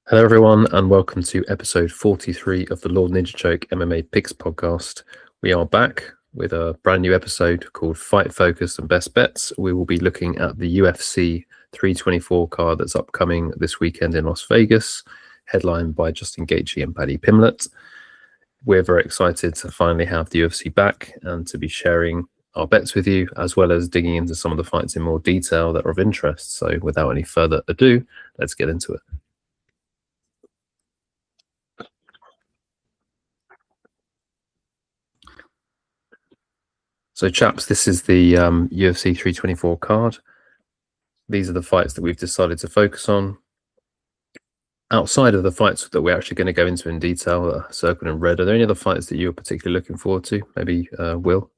Hello, everyone, and welcome to episode 43 of the Lord Ninja Choke MMA Picks podcast. We are back with a brand new episode called Fight Focus and Best Bets. We will be looking at the UFC 324 card that's upcoming this weekend in Las Vegas, headlined by Justin Gaethje and Paddy Pimblett. We're very excited to finally have the UFC back and to be sharing our bets with you, as well as digging into some of the fights in more detail that are of interest. So without any further ado, let's get into it. So, chaps, this is the UFC 324 card. These are the fights that we've decided to focus on. Outside of the fights that we're actually going to go into in detail, circled in red, are there any other fights that you're particularly looking forward to? Maybe Will?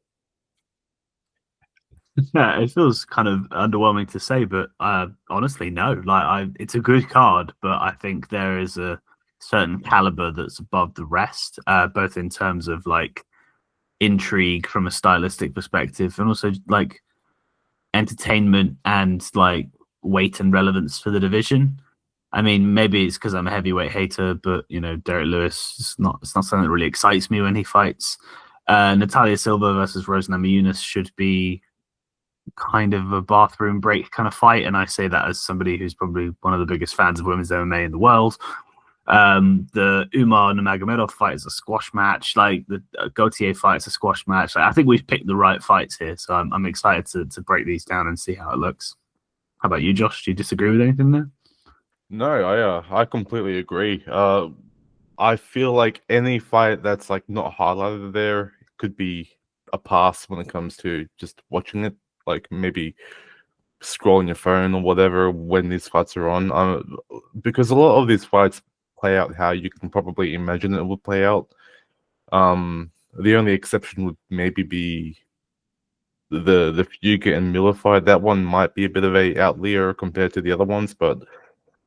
Yeah, it feels kind of underwhelming to say, but honestly, no. It's a good card, but I think there is a certain caliber that's above the rest, both in terms of intrigue from a stylistic perspective, and also entertainment and weight and relevance for the division. I mean, maybe it's because I'm a heavyweight hater, but Derek Lewis it's not something that really excites me when he fights. Natalia Silva versus Rose Namajunas should be kind of a bathroom break kind of fight, and I say that as somebody who's probably one of the biggest fans of women's MMA in the world. The Umar Nurmagomedov fight is a squash match. The Gaethje fight is a squash match. I think we've picked the right fights here, so I'm excited to break these down and see how it looks. How about you, Josh? Do you disagree with anything there? No, I completely agree. I feel like any fight that's not highlighted there could be a pass when it comes to just watching it. Maybe scrolling your phone or whatever when these fights are on. Because a lot of these fights play out how you can probably imagine it would play out. The only exception would maybe be the Fuga and Miller fight. That one might be a bit of a outlier compared to the other ones, but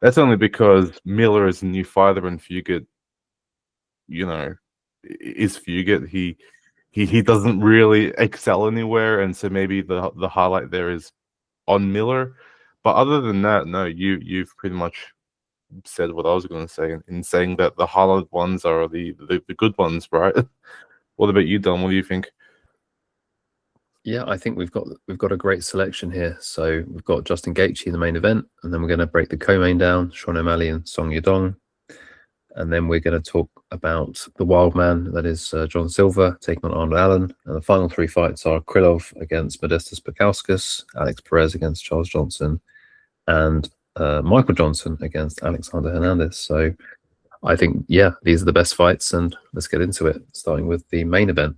that's only because Miller is a new fighter and Fuga, is Fuga. He doesn't really excel anywhere, and so maybe the highlight there is on Miller. But other than that, no, you've pretty much said what I was going to say in saying that the highlight ones are the good ones, right? What about you, Don? What do you think? Yeah, I think we've got a great selection here. So we've got Justin Gaethje in the main event, and then we're going to break the co-main down, Sean O'Malley and Song Yadong. And then we're going to talk about the wild man, that is John Silva, taking on Arnold Allen. And the final three fights are Krylov against Modestas Bukauskas, Alex Perez against Charles Johnson, and Michael Johnson against Alexander Hernandez. So I think, yeah, these are the best fights, and let's get into it, starting with the main event.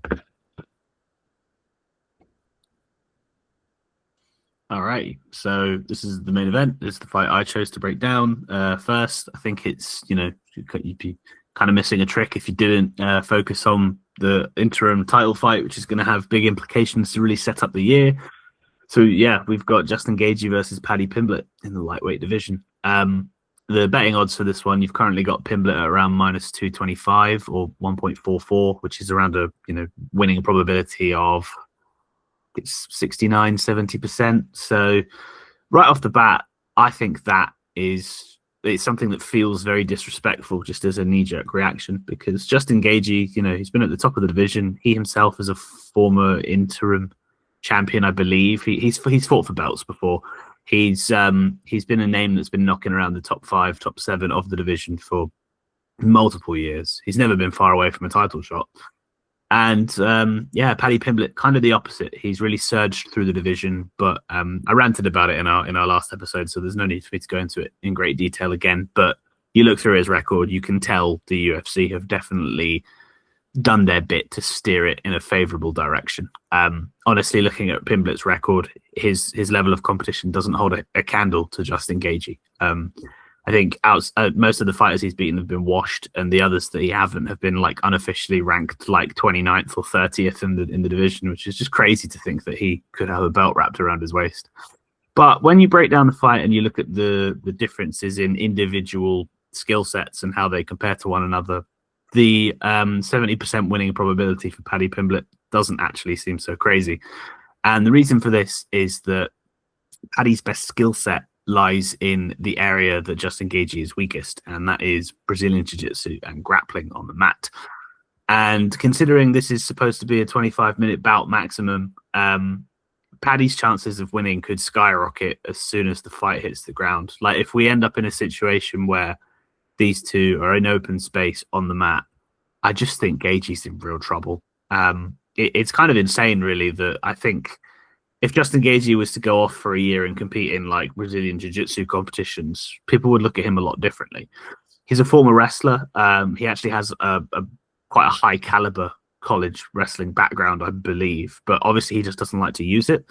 All right, so this is the main event. This is the fight I chose to break down first. I think it's, you'd be kind of missing a trick if you didn't focus on the interim title fight, which is going to have big implications to really set up the year. So, yeah, we've got Justin Gaethje versus Paddy Pimblett in the lightweight division. The betting odds for this one, you've currently got Pimblett at around minus 225 or 1.44, which is around a winning probability of it's 69, 70%. So right off the bat, I think that it's something that feels very disrespectful just as a knee-jerk reaction, because Justin Gaethje, he's been at the top of the division. He himself is a former interim champion, I believe. He's fought for belts before. He's been a name that's been knocking around the top 5, top 7 of the division for multiple years. He's never been far away from a title shot. And Paddy Pimblett, kind of the opposite. He's really surged through the division, but I ranted about it in our last episode, so there's no need for me to go into it in great detail again. But you look through his record, you can tell the UFC have definitely done their bit to steer it in a favorable direction. Honestly, looking at Pimblett's record, his level of competition doesn't hold a candle to Justin Gaethje. I think most of the fighters he's beaten have been washed, and the others that he haven't have been unofficially ranked 29th or 30th in the division, which is just crazy to think that he could have a belt wrapped around his waist. But when you break down the fight and you look at the differences in individual skill sets and how they compare to one another, the 70% winning probability for Paddy Pimblett doesn't actually seem so crazy. And the reason for this is that Paddy's best skill set lies in the area that Justin Gaethje is weakest, and that is Brazilian Jiu-Jitsu and grappling on the mat. And considering this is supposed to be a 25-minute bout maximum, Paddy's chances of winning could skyrocket as soon as the fight hits the ground. Like, if we end up in a situation where these two are in open space on the mat, I just think Gaethje's in real trouble. It's kind of insane, really, that I think if Justin Gaethje was to go off for a year and compete in like Brazilian Jiu-Jitsu competitions, people would look at him a lot differently. He's a former wrestler. He actually has quite a high caliber college wrestling background, I believe, but obviously he just doesn't like to use it.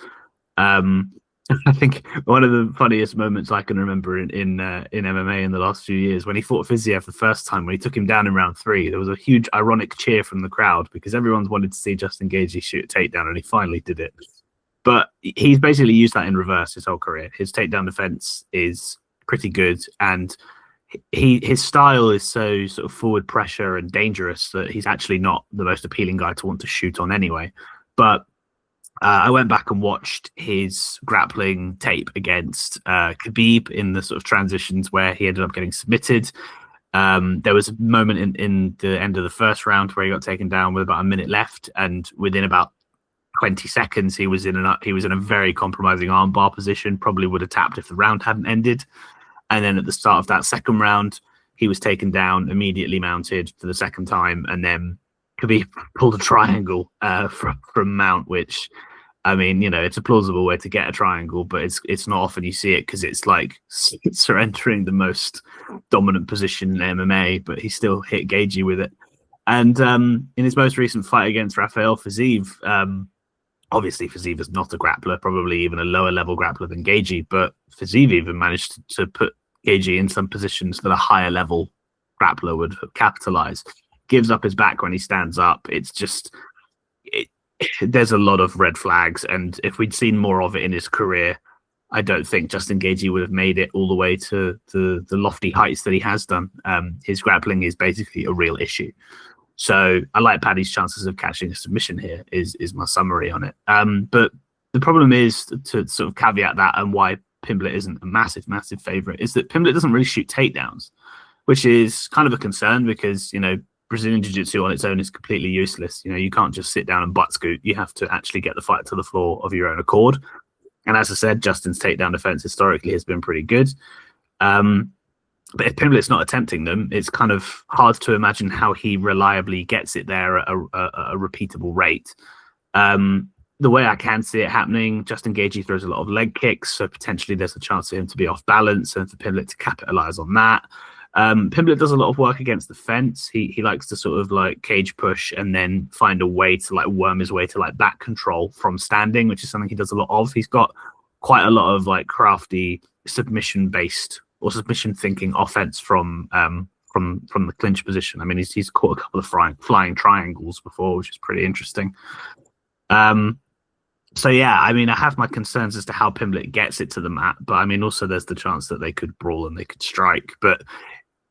I think one of the funniest moments I can remember in MMA in the last few years, when he fought Fiziev the first time, when he took him down in round 3, there was a huge ironic cheer from the crowd because everyone wanted to see Justin Gaethje shoot a takedown, and he finally did it. But he's basically used that in reverse his whole career. His takedown defense is pretty good, and his style is so sort of forward pressure and dangerous that he's actually not the most appealing guy to want to shoot on anyway. But I went back and watched his grappling tape against Khabib in the sort of transitions where he ended up getting submitted. There was a moment in the end of the first round where he got taken down with about a minute left, and within about 20 seconds he was in a very compromising armbar position. Probably would have tapped if the round hadn't ended. And then at the start of that second round, he was taken down, immediately mounted for the second time, and then Khabib pulled a triangle from mount, which, I mean, you know, it's a plausible way to get a triangle, but it's not often you see it because it's like surrendering the most dominant position in MMA, but he still hit Gaethje with it. And in his most recent fight against Rafael Fiziev, obviously Fiziev is not a grappler, probably even a lower level grappler than Gaethje, but Fiziev even managed to put Gaethje in some positions that a higher level grappler would capitalize. Gives up his back when he stands up. It's just, there's a lot of red flags, and if we'd seen more of it in his career, I don't think Justin Gaethje would have made it all the way to the lofty heights that he has done. His grappling is basically a real issue. So I like Paddy's chances of catching a submission here is my summary on it. But the problem is, to sort of caveat that and why Pimblett isn't a massive favorite, is that Pimblett doesn't really shoot takedowns, which is kind of a concern because, you know, Brazilian Jiu-Jitsu on its own is completely useless. You know, you can't just sit down and butt scoot. You have to actually get the fight to the floor of your own accord. And as I said, Justin's takedown defense historically has been pretty good. But if Pimblett's not attempting them, it's kind of hard to imagine how he reliably gets it there at a repeatable rate. The way I can see it happening, Justin Gaethje throws a lot of leg kicks, so potentially there's a chance for him to be off balance and for Pimblett to capitalize on that. Pimblett does a lot of work against the fence. He likes to sort of like cage push and then find a way to like worm his way to like back control from standing, which is something he does a lot of. He's got quite a lot of like crafty submission based or submission thinking offense from the clinch position. I mean, he's caught a couple of flying triangles before, which is pretty interesting. So yeah, I mean, I have my concerns as to how Pimblett gets it to the mat, but I mean, also there's the chance that they could brawl and they could strike. But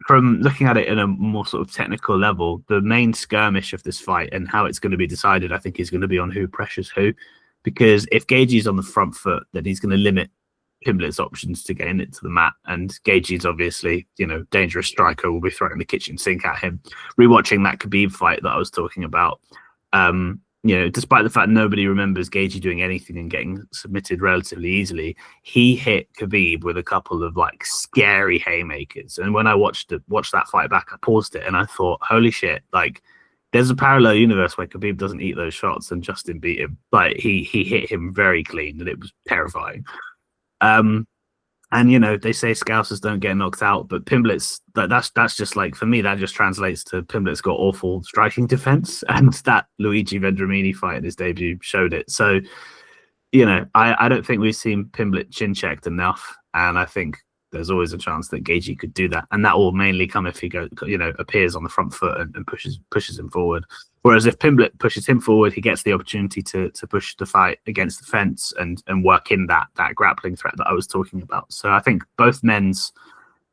from looking at it in a more sort of technical level, the main skirmish of this fight and how it's going to be decided, I think, is going to be on who pressures who. Because if Gaethje's on the front foot, then he's going to limit Pimblett's options to getting it to the mat. And Gaethje's obviously, you know, dangerous striker, will be throwing the kitchen sink at him. Rewatching that Khabib fight that I was talking about, you know, despite the fact nobody remembers Gaethje doing anything and getting submitted relatively easily, he hit Khabib with a couple of like scary haymakers. And when I watched that fight back, I paused it and I thought, holy shit, like there's a parallel universe where Khabib doesn't eat those shots and Justin beat him. Like he hit him very clean and it was terrifying. And you know, they say Scousers don't get knocked out, but Pimblett's that's just like, for me, that just translates to Pimblett's got awful striking defense, and that Luigi Vendramini fight in his debut showed it. So, you know, I don't think we've seen Pimblett chin checked enough, and I think there's always a chance that Gaethje could do that, and that will mainly come if he appears on the front foot and pushes him forward. Whereas if Pimblett pushes him forward, he gets the opportunity to push the fight against the fence and work in that grappling threat that I was talking about. So I think both men's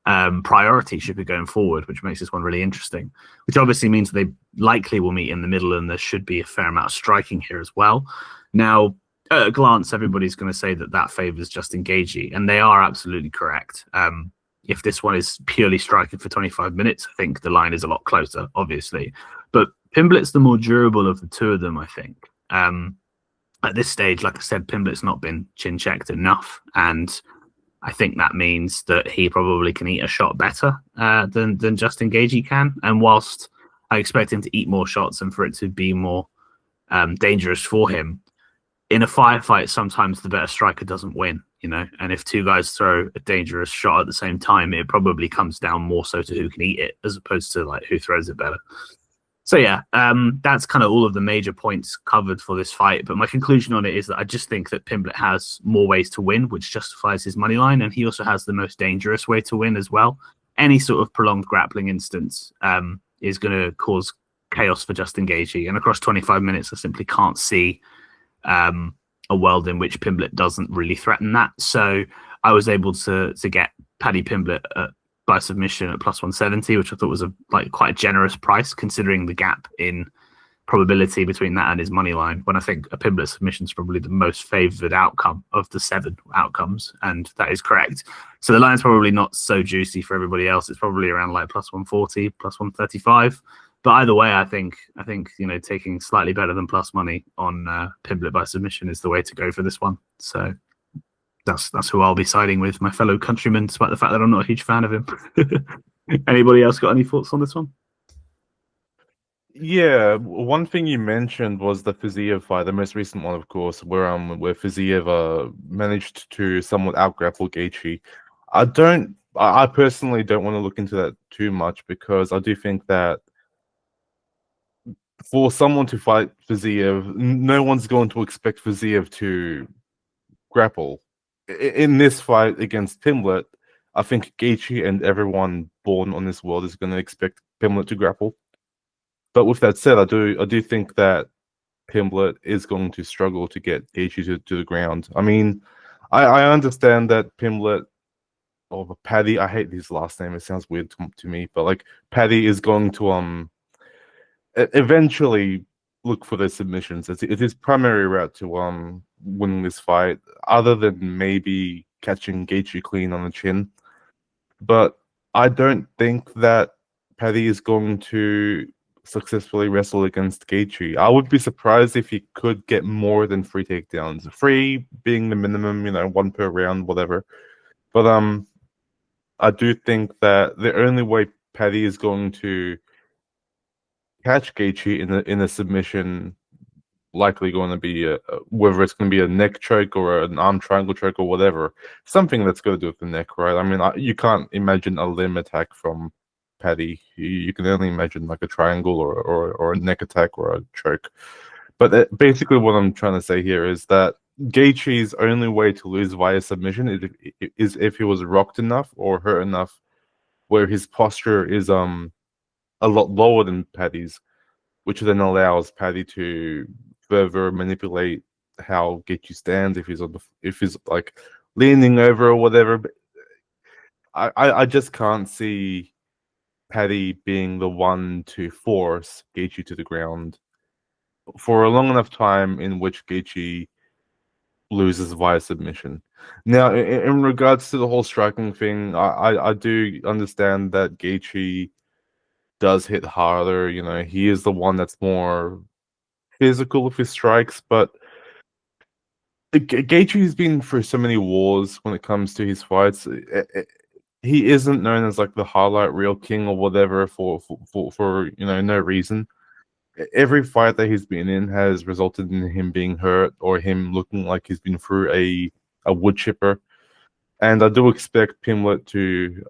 priority should be going forward, which makes this one really interesting, which obviously means they likely will meet in the middle and there should be a fair amount of striking here as well. Now, at a glance, everybody's going to say that favors Justin Gaethje, and they are absolutely correct. If this one is purely striking for 25 minutes, I think the line is a lot closer, obviously. But Pimblett's the more durable of the two of them, I think. At this stage, like I said, Pimblett's not been chin-checked enough, and I think that means that he probably can eat a shot better than Justin Gaethje can. And whilst I expect him to eat more shots and for it to be more dangerous for him, in a firefight, sometimes the better striker doesn't win, you know. And if two guys throw a dangerous shot at the same time, it probably comes down more so to who can eat it as opposed to like who throws it better. So yeah, that's kind of all of the major points covered for this fight. But my conclusion on it is that I just think that Pimblett has more ways to win, which justifies his money line, and he also has the most dangerous way to win as well. Any sort of prolonged grappling instance is going to cause chaos for Justin Gaethje, and across 25 minutes, I simply can't see a world in which Pimblett doesn't really threaten that. So I was able to get Paddy Pimblett by submission at plus 170, which I thought was quite a generous price considering the gap in probability between that and his money line, when I think a Pimblett submission is probably the most favored outcome of the 7 outcomes, and that is correct. So the line's probably not so juicy for everybody else. It's probably around like plus 140, plus 135. But either way, I think you know, taking slightly better than plus money on Pimblett by submission is the way to go for this one. So that's who I'll be siding with, my fellow countryman, despite the fact that I'm not a huge fan of him. Anybody else got any thoughts on this one? Yeah, one thing you mentioned was the Fiziev fight, the most recent one, of course, where Fiziev managed to somewhat outgrapple Gaethje. I personally don't want to look into that too much, because I do think that for someone to fight Fiziev, no one's going to expect Fiziev to grapple. In this fight against Pimblett, I think Gaethje and everyone born on this world is going to expect Pimblett to grapple. But with that said, I do think that Pimblett is going to struggle to get Gaethje to the ground. I mean, I understand that Pimblett, or Paddy, I hate his last name, it sounds weird to me, but like Paddy is going to eventually look for the submissions. It's his primary route to winning this fight, other than maybe catching Gaethje clean on the chin. But I don't think that Paddy is going to successfully wrestle against Gaethje. I would be surprised if he could get more than 3 takedowns. 3 being the minimum, you know, 1 per round, whatever. But I do think that the only way Paddy is going to catch Gaethje in a submission, likely going to be whether it's going to be a neck choke or an arm triangle choke or whatever, something that's going to do with the neck, right? I mean, you can't imagine a limb attack from Paddy. You can only imagine like a triangle or a neck attack or a choke. But basically what I'm trying to say here is that Gaethje's only way to lose via submission is if he was rocked enough or hurt enough where his posture is a lot lower than Paddy's, which then allows Paddy to further manipulate how Gaethje stands, if he's like leaning over or whatever. But I just can't see Paddy being the one to force Gaethje to the ground for a long enough time in which Gaethje loses via submission. Now, in regards to the whole striking thing, I do understand that Gaethje does hit harder. You know, he is the one that's more physical with his strikes, but Gaethje's been through so many wars when it comes to his fights. He isn't known as like the highlight reel king or whatever for you know, no reason. Every fight that he's been in has resulted in him being hurt or him looking like he's been through a wood chipper. And I do expect Pimblett to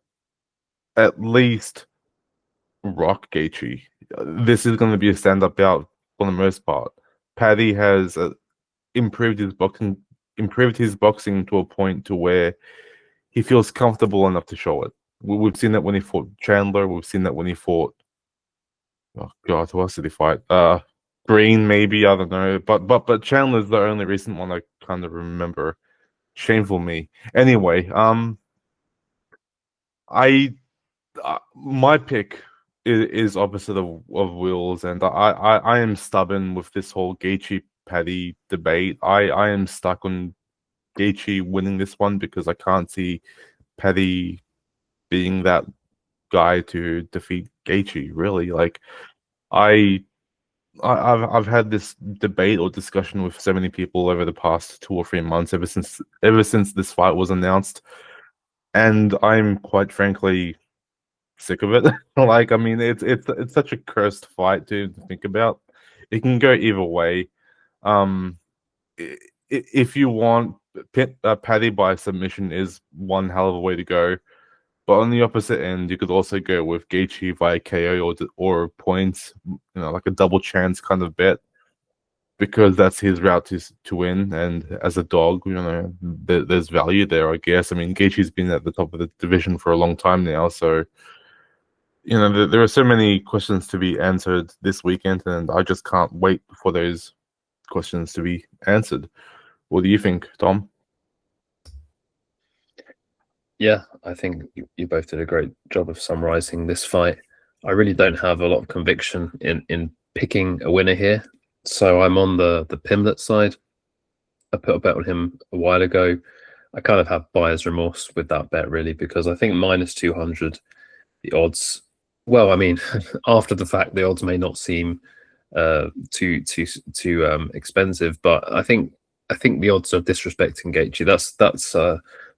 at least rock Gaethje. This is going to be a stand-up bout for the most part. Paddy has improved his boxing to a point to where he feels comfortable enough to show it. We've seen that when he fought Chandler. We've seen that when he fought, oh god, who else did he fight? Green, maybe, I don't know. But Chandler's the only recent one I kind of remember. Shameful me. Anyway, my pick is opposite of Will's, and I am stubborn with this whole Gaethje Paddy debate. I am stuck on Gaethje winning this one because I can't see Paddy being that guy to defeat Gaethje. Really, like I've had this debate or discussion with so many people over the past 2 or 3 months, ever since this fight was announced, and I'm quite frankly sick of it. Like, I mean, it's such a cursed fight to think about. It can go either way. If you want, Paddy by submission is one hell of a way to go. But on the opposite end, you could also go with Gaethje via KO or points, like a double chance kind of bet, because that's his route to win. And as a dog, there's value there, I guess. I mean, Gaethje's been at the top of the division for a long time now, so there are so many questions to be answered this weekend, and I just can't wait for those questions to be answered. What do you think, Tom? Yeah, I think you both did a great job of summarizing this fight. I really don't have a lot of conviction in picking a winner here. So I'm on the Pimblett side. I put a bet on him a while ago. I kind of have buyer's remorse with that bet, really, because I think minus 200, the odds, well, I mean, after the fact, the odds may not seem too expensive, but I think the odds are disrespecting Gaethje. That's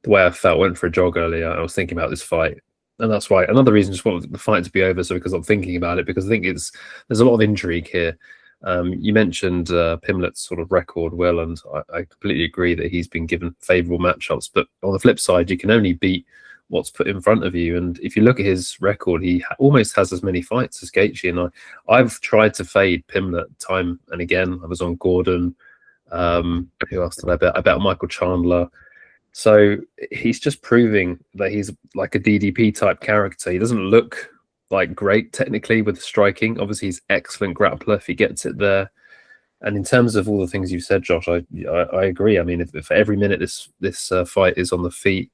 the way I felt. Went for a jog earlier. I was thinking about this fight, and that's why. Another reason, just want the fight to be over, so because I'm thinking about it, because I think there's a lot of intrigue here. You mentioned Pimblett's sort of record, Will, and I completely agree that he's been given favourable matchups. But on the flip side, you can only beat what's put in front of you. And if you look at his record, he almost has as many fights as Gaethje. And I've tried to fade Pimblett time and again. I was on Gordon. Who else did I bet? I bet Michael Chandler. So he's just proving that he's like a DDP type character. He doesn't look like great technically with the striking. Obviously, he's excellent grappler if he gets it there. And in terms of all the things you've said, Josh, I agree. I mean, if every minute this fight is on the feet,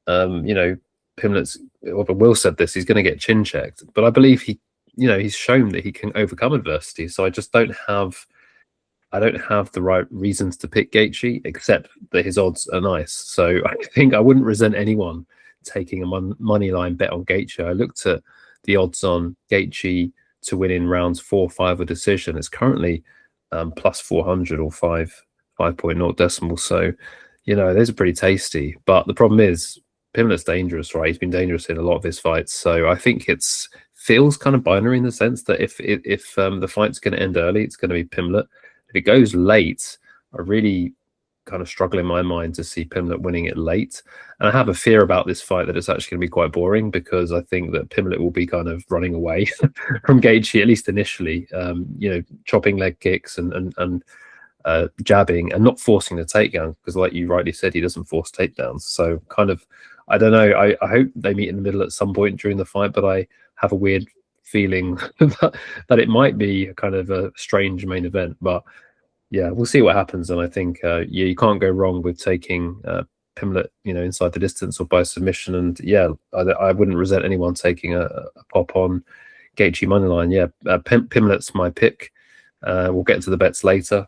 Pimblett's, Will said this, he's going to get chin checked. But I believe he's shown that he can overcome adversity. So I just don't have the right reasons to pick Gaethje, except that his odds are nice. So I think I wouldn't resent anyone taking a money line bet on Gaethje. I looked at the odds on Gaethje to win in rounds 4 or 5 a decision. It's currently plus 400 or 5.0 decimal. So, those are pretty tasty. But the problem is, Pimblett's dangerous, right? He's been dangerous in a lot of his fights. So I think feels kind of binary in the sense that if the fight's going to end early, it's going to be Pimblett. If it goes late, I really kind of struggle in my mind to see Pimblett winning it late. And I have a fear about this fight that it's actually going to be quite boring, because I think that Pimblett will be kind of running away from Gaethje, at least initially, chopping leg kicks and jabbing and not forcing the takedown, because like you rightly said, he doesn't force takedowns. So kind of, I don't know. I hope they meet in the middle at some point during the fight, but I have a weird feeling that it might be a kind of a strange main event. But yeah, we'll see what happens. And I think you can't go wrong with taking Pimblett, inside the distance or by submission. And yeah, I wouldn't resent anyone taking a pop on Gaethje moneyline. Yeah, Pimblett's my pick. We'll get to the bets later.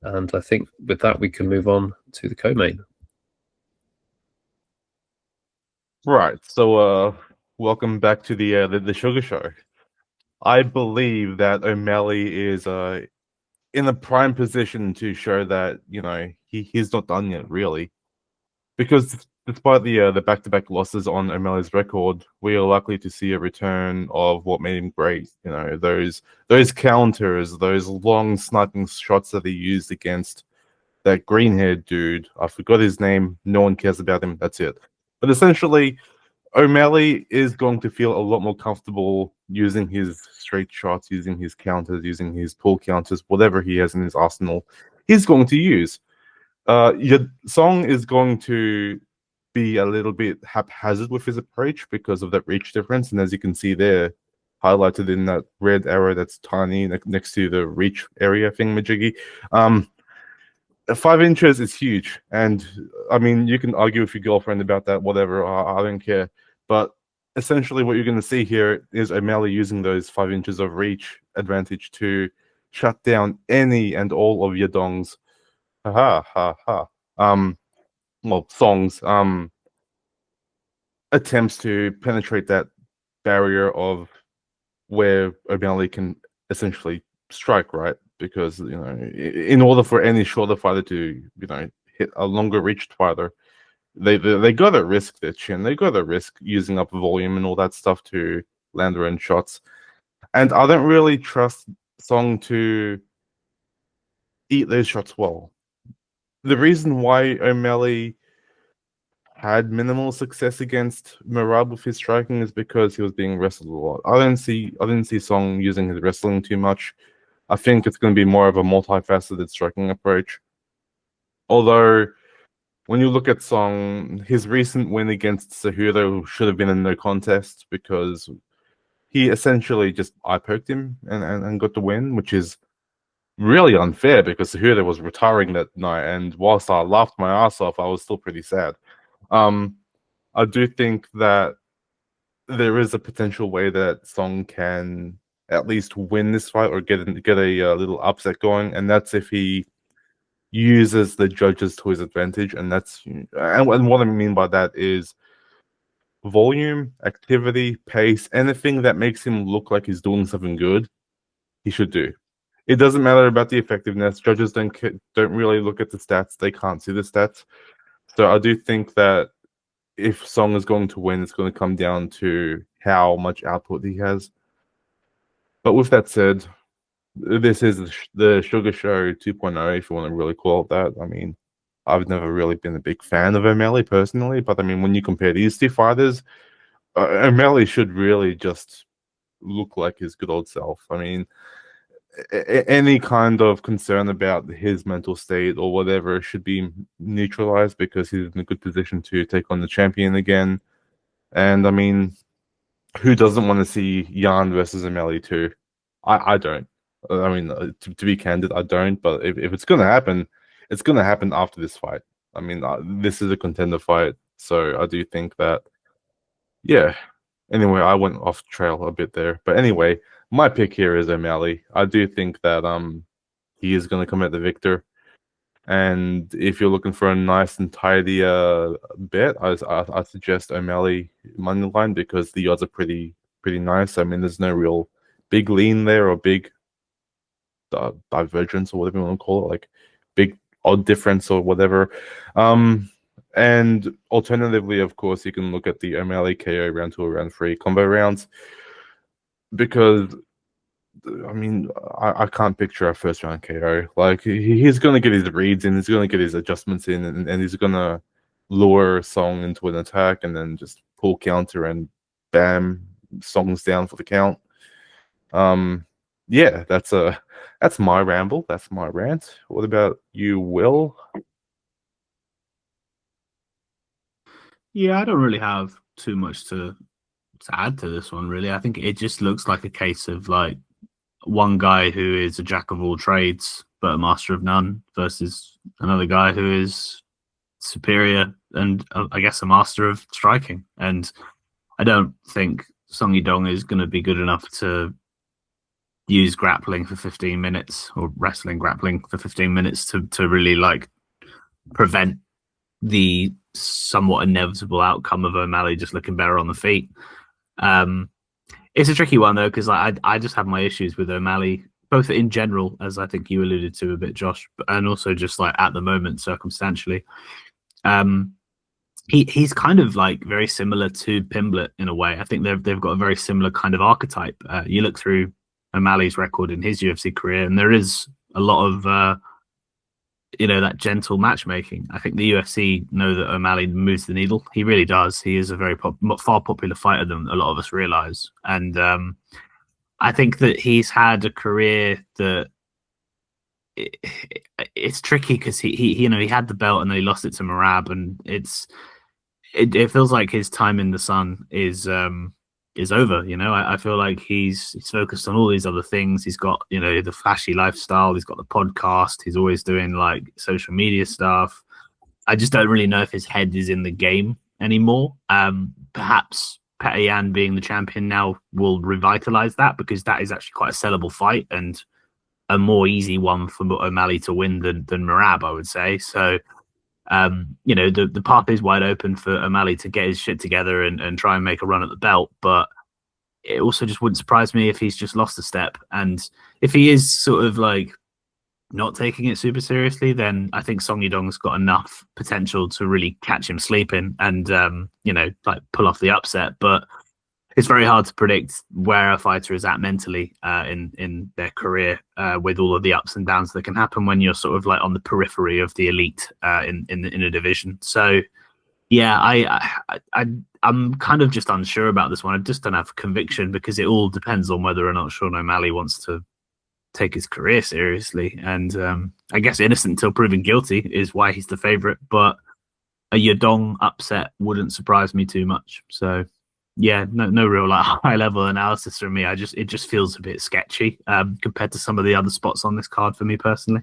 And I think with that, we can move on to the co-main. Right. So, welcome back to the Sugar Show. I believe that O'Malley is in a prime position to show that he's not done yet, really, because despite the back-to-back losses on O'Malley's record, we are likely to see a return of what made him great. Those counters, those long sniping shots that he used against that green-haired dude. I forgot his name. No one cares about him. That's it. But essentially, O'Malley is going to feel a lot more comfortable using his straight shots, using his counters, using his pull counters, whatever he has in his arsenal, he's going to use. Yadong is going to be a little bit haphazard with his approach because of that reach difference. And as you can see there, highlighted in that red arrow that's tiny next to the reach area thingamajiggy, 5 inches is huge. And I mean, you can argue with your girlfriend about that, whatever, I don't care. But essentially what you're going to see here is O'Malley using those 5 inches of reach advantage to shut down any and all of Yadong's songs attempts to penetrate that barrier of where O'Malley can essentially strike, right? Because in order for any shorter fighter to hit a longer reached fighter, they gotta risk their chin. They gotta risk using up volume and all that stuff to land their own shots. And I don't really trust Song to eat those shots well. The reason why O'Malley had minimal success against Merab with his striking is because he was being wrestled a lot. I didn't see Song using his wrestling too much. I think it's going to be more of a multifaceted striking approach. Although, when you look at Song, his recent win against Cejudo should have been a no contest because he essentially just eye-poked him and got the win, which is really unfair because Cejudo was retiring that night, and whilst I laughed my ass off, I was still pretty sad. I do think that there is a potential way that Song can at least win this fight or get a little upset going, and that's if he uses the judges to his advantage. And what I mean by that is volume, activity, pace, anything that makes him look like he's doing something good, he should do. It doesn't matter about the effectiveness. Judges don't really look at the stats. They can't see the stats. So I do think that if Song is going to win, it's going to come down to how much output he has. But with that said, this is the Sugar Show 2.0, if you want to really call it that. I mean, I've never really been a big fan of O'Malley personally, but I mean, when you compare these two fighters, O'Malley should really just look like his good old self. I mean, any kind of concern about his mental state or whatever should be neutralized because he's in a good position to take on the champion again. And I mean, who doesn't want to see Jan versus O'Malley too? I don't. I mean, to be candid, I don't. But if it's going to happen, it's going to happen after this fight. I mean, this is a contender fight. So I do think that, yeah. Anyway, I went off trail a bit there. But anyway, my pick here is O'Malley. I do think that he is going to come out the victor. And if you're looking for a nice and tidy bet, I suggest O'Malley money line because the odds are pretty nice. I mean, there's no real big lean there or big divergence or whatever you want to call it, like big odd difference or whatever. And alternatively, of course, you can look at the O'Malley KO round 2 or round 3 combo rounds because, I mean, I can't picture a first round KO. Like, he's going to get his reads in, he's going to get his adjustments in, and he's going to lure Song into an attack and then just pull counter and bam, Song's down for the count. Yeah, that's my ramble. That's my rant. What about you, Will? Yeah, I don't really have too much to add to this one, really. I think it just looks like a case of like one guy who is a jack of all trades but a master of none versus another guy who is superior and I guess a master of striking. And I don't think Song Yadong is going to be good enough to use grappling for 15 minutes or wrestling grappling for 15 minutes to really like prevent the somewhat inevitable outcome of O'Malley just looking better on the feet. It's a tricky one though, because I just have my issues with O'Malley, both in general, as I think you alluded to a bit, Josh, and also just like at the moment circumstantially. He's kind of like very similar to Pimblett in a way. I think they've got a very similar kind of archetype. You look through O'Malley's record in his UFC career, and there is a lot of that gentle matchmaking. I think the UFC know that O'Malley moves the needle. He really does. He is a very far popular fighter than a lot of us realize. And I think that he's had a career that it's tricky because he had the belt and then he lost it to Merab, and it feels like his time in the sun is over. I feel like he's focused on all these other things. He's got the flashy lifestyle, he's got the podcast, he's always doing like social media stuff. I just don't really know if his head is in the game anymore. Perhaps Petr Yan being the champion now will revitalize that, because that is actually quite a sellable fight, and a more easy one for O'Malley to win than Merab, I would say. So, the path is wide open for O'Malley to get his shit together and try and make a run at the belt. But it also just wouldn't surprise me if he's just lost a step. And if he is sort of like not taking it super seriously, then I think Song Yadong's got enough potential to really catch him sleeping and, pull off the upset. But it's very hard to predict where a fighter is at mentally in their career with all of the ups and downs that can happen when you're sort of like on the periphery of the elite in a division. So, yeah, I'm kind of just unsure about this one. I just don't have conviction because it all depends on whether or not Sean O'Malley wants to take his career seriously. And I guess innocent until proven guilty is why he's the favorite. But a Yadong upset wouldn't surprise me too much. So, yeah, no real like high level analysis from me. It just feels a bit sketchy compared to some of the other spots on this card for me personally.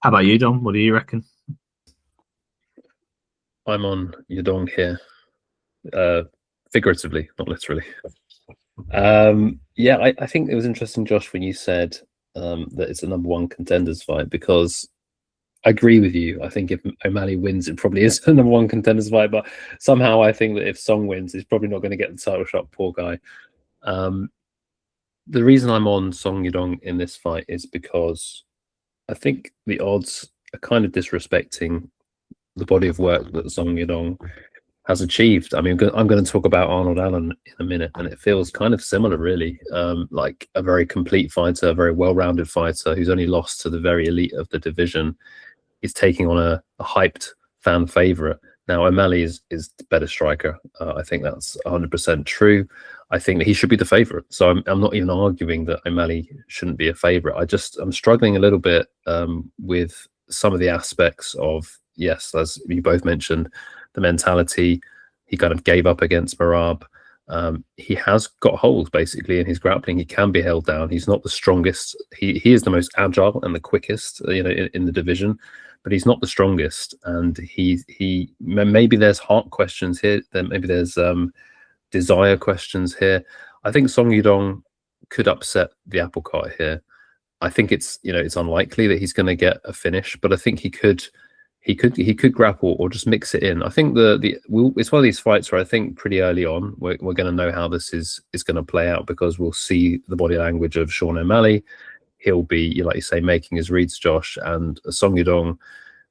How about you, Dom? What do you reckon? I'm on Yadong here, figuratively, not literally. I think it was interesting, Josh, when you said that it's a number one contenders fight, because I agree with you. I think if O'Malley wins, it probably is a number one contenders fight, but somehow I think that if Song wins, he's probably not going to get the title shot, poor guy. The reason I'm on Song Yadong in this fight is because I think the odds are kind of disrespecting the body of work that Song Yadong has achieved. I mean, I'm going to talk about Arnold Allen in a minute, and it feels kind of similar, really. Like a very complete fighter, a very well-rounded fighter who's only lost to the very elite of the division. He's taking on a hyped fan favorite. Now, O'Malley is the better striker. I think that's 100% true. I think that he should be the favorite. So I'm not even arguing that O'Malley shouldn't be a favorite. I'm struggling a little bit with some of the aspects of, yes, as you both mentioned, the mentality. He kind of gave up against Merab. He has got holes basically in his grappling. He can be held down. He's not the strongest. He is the most agile and the quickest, in the division, but he's not the strongest. And he maybe there's heart questions here. Then maybe there's desire questions here. I think Song Yadong could upset the apple cart here. I think it's unlikely that he's going to get a finish, but I think he could grapple or just mix it in. I think it's one of these fights where I think pretty early on we're going to know how this is going to play out, because we'll see the body language of Sean O'Malley. He'll be, like you say, making his reads, Josh, and Song Yadong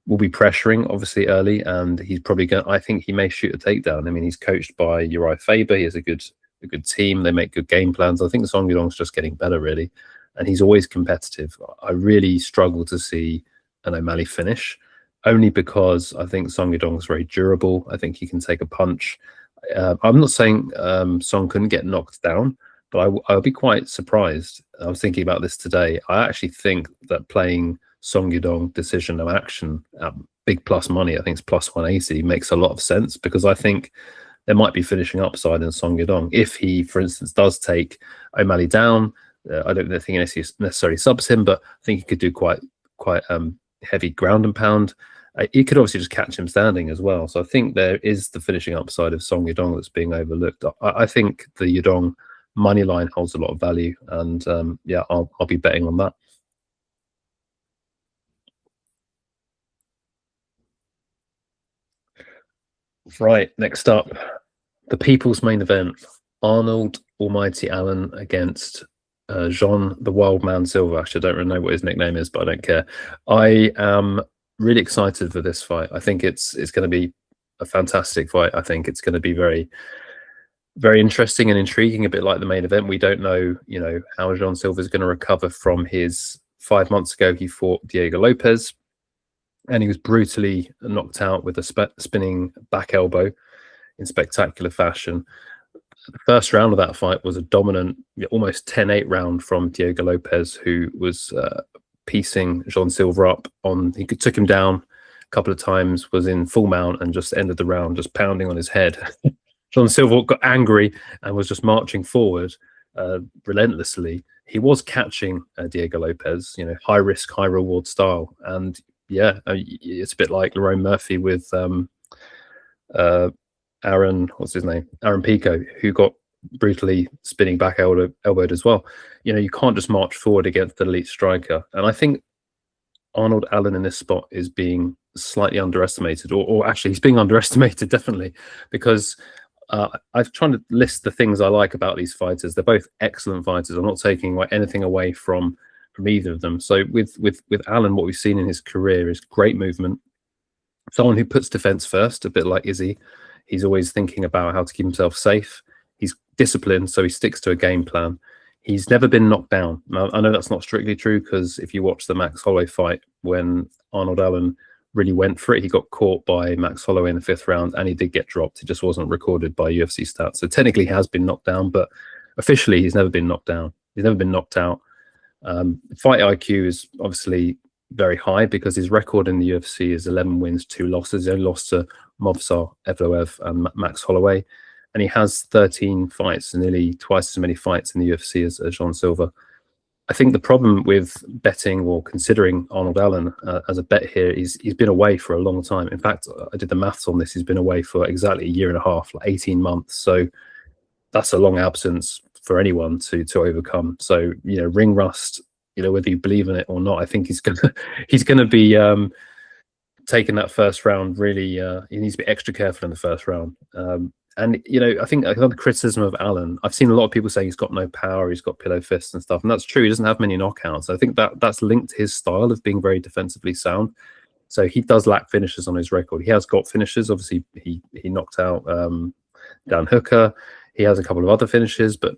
will be pressuring obviously early, and he's probably going. I think he may shoot a takedown. I mean, he's coached by Uriah Faber. He has a good team. They make good game plans. I think Song Yadong's just getting better, really, and he's always competitive. I really struggle to see an O'Malley finish, only because I think Song Yadong is very durable. I think he can take a punch. I'm not saying Song couldn't get knocked down, but I'll be quite surprised. I was thinking about this today. I actually think that playing Song Yadong decision no action at big plus money, I think it's plus 180, makes a lot of sense, because I think there might be finishing upside in Song Yadong. If he, for instance, does take O'Malley down, I don't think he necessarily subs him, but I think he could do quite heavy ground and pound. He could obviously just catch him standing as well. So I think there is the finishing upside of Song Yadong that's being overlooked. I think the Yadong money line holds a lot of value, and I'll be betting on that. Right, next up, the people's main event: Arnold Almighty Allen against Jean the Wild Man Silva. Actually, I don't really know what his nickname is, but I don't care. I am really excited for this fight. I think it's going to be a fantastic fight. I think it's going to be very, very interesting and intriguing. A bit like the main event, we don't know, how Jean Silva is going to recover from his 5 months ago. He fought Diego Lopez, and he was brutally knocked out with a spinning back elbow in spectacular fashion. The first round of that fight was a dominant, almost 10-8 round from Diego Lopez, who was piecing Jean Silva up he took him down a couple of times, was in full mount, and just ended the round just pounding on his head. Jean Silva got angry and was just marching forward relentlessly. He was catching Diego Lopez, high risk, high reward style. And it's a bit like Lerone Murphy with Aaron Pico, who got brutally spinning back elbowed as well. You know, you can't just march forward against an elite striker. And I think Arnold Allen in this spot is being slightly underestimated, or actually he's being underestimated definitely, because I've tried to list the things I like about these fighters. They're both excellent fighters. I'm not taking anything away from either of them. So with Allen, what we've seen in his career is great movement. Someone who puts defense first, a bit like Izzy. He's always thinking about how to keep himself safe. He's disciplined, so he sticks to a game plan. He's never been knocked down. Now, I know that's not strictly true, because if you watch the Max Holloway fight, when Arnold Allen really went for it, he got caught by Max Holloway in the 5th round, and he did get dropped. It just wasn't recorded by UFC stats. So technically he has been knocked down, but officially he's never been knocked down. He's never been knocked out. Fight IQ is obviously very high, because his record in the UFC is 11 wins, 2 losses. He only lost to Movsar Evloev and Max Holloway. And he has 13 fights, nearly twice as many fights in the UFC as Jean Silva. I think the problem with betting or considering Arnold Allen as a bet here is he's been away for a long time. In fact, I did the maths on this. He's been away for exactly a year and a half, like 18 months. So that's a long absence for anyone to overcome. So, you know, ring rust, you know, whether you believe in it or not, I think he's gonna be taking that first round really. He needs to be extra careful in the first round. And, you know, I think another criticism of Allen, I've seen a lot of people saying he's got no power, he's got pillow fists and stuff. And that's true. He doesn't have many knockouts. I think that's linked to his style of being very defensively sound. So he does lack finishes on his record. He has got finishes. Obviously, he knocked out Dan Hooker. He has a couple of other finishes, but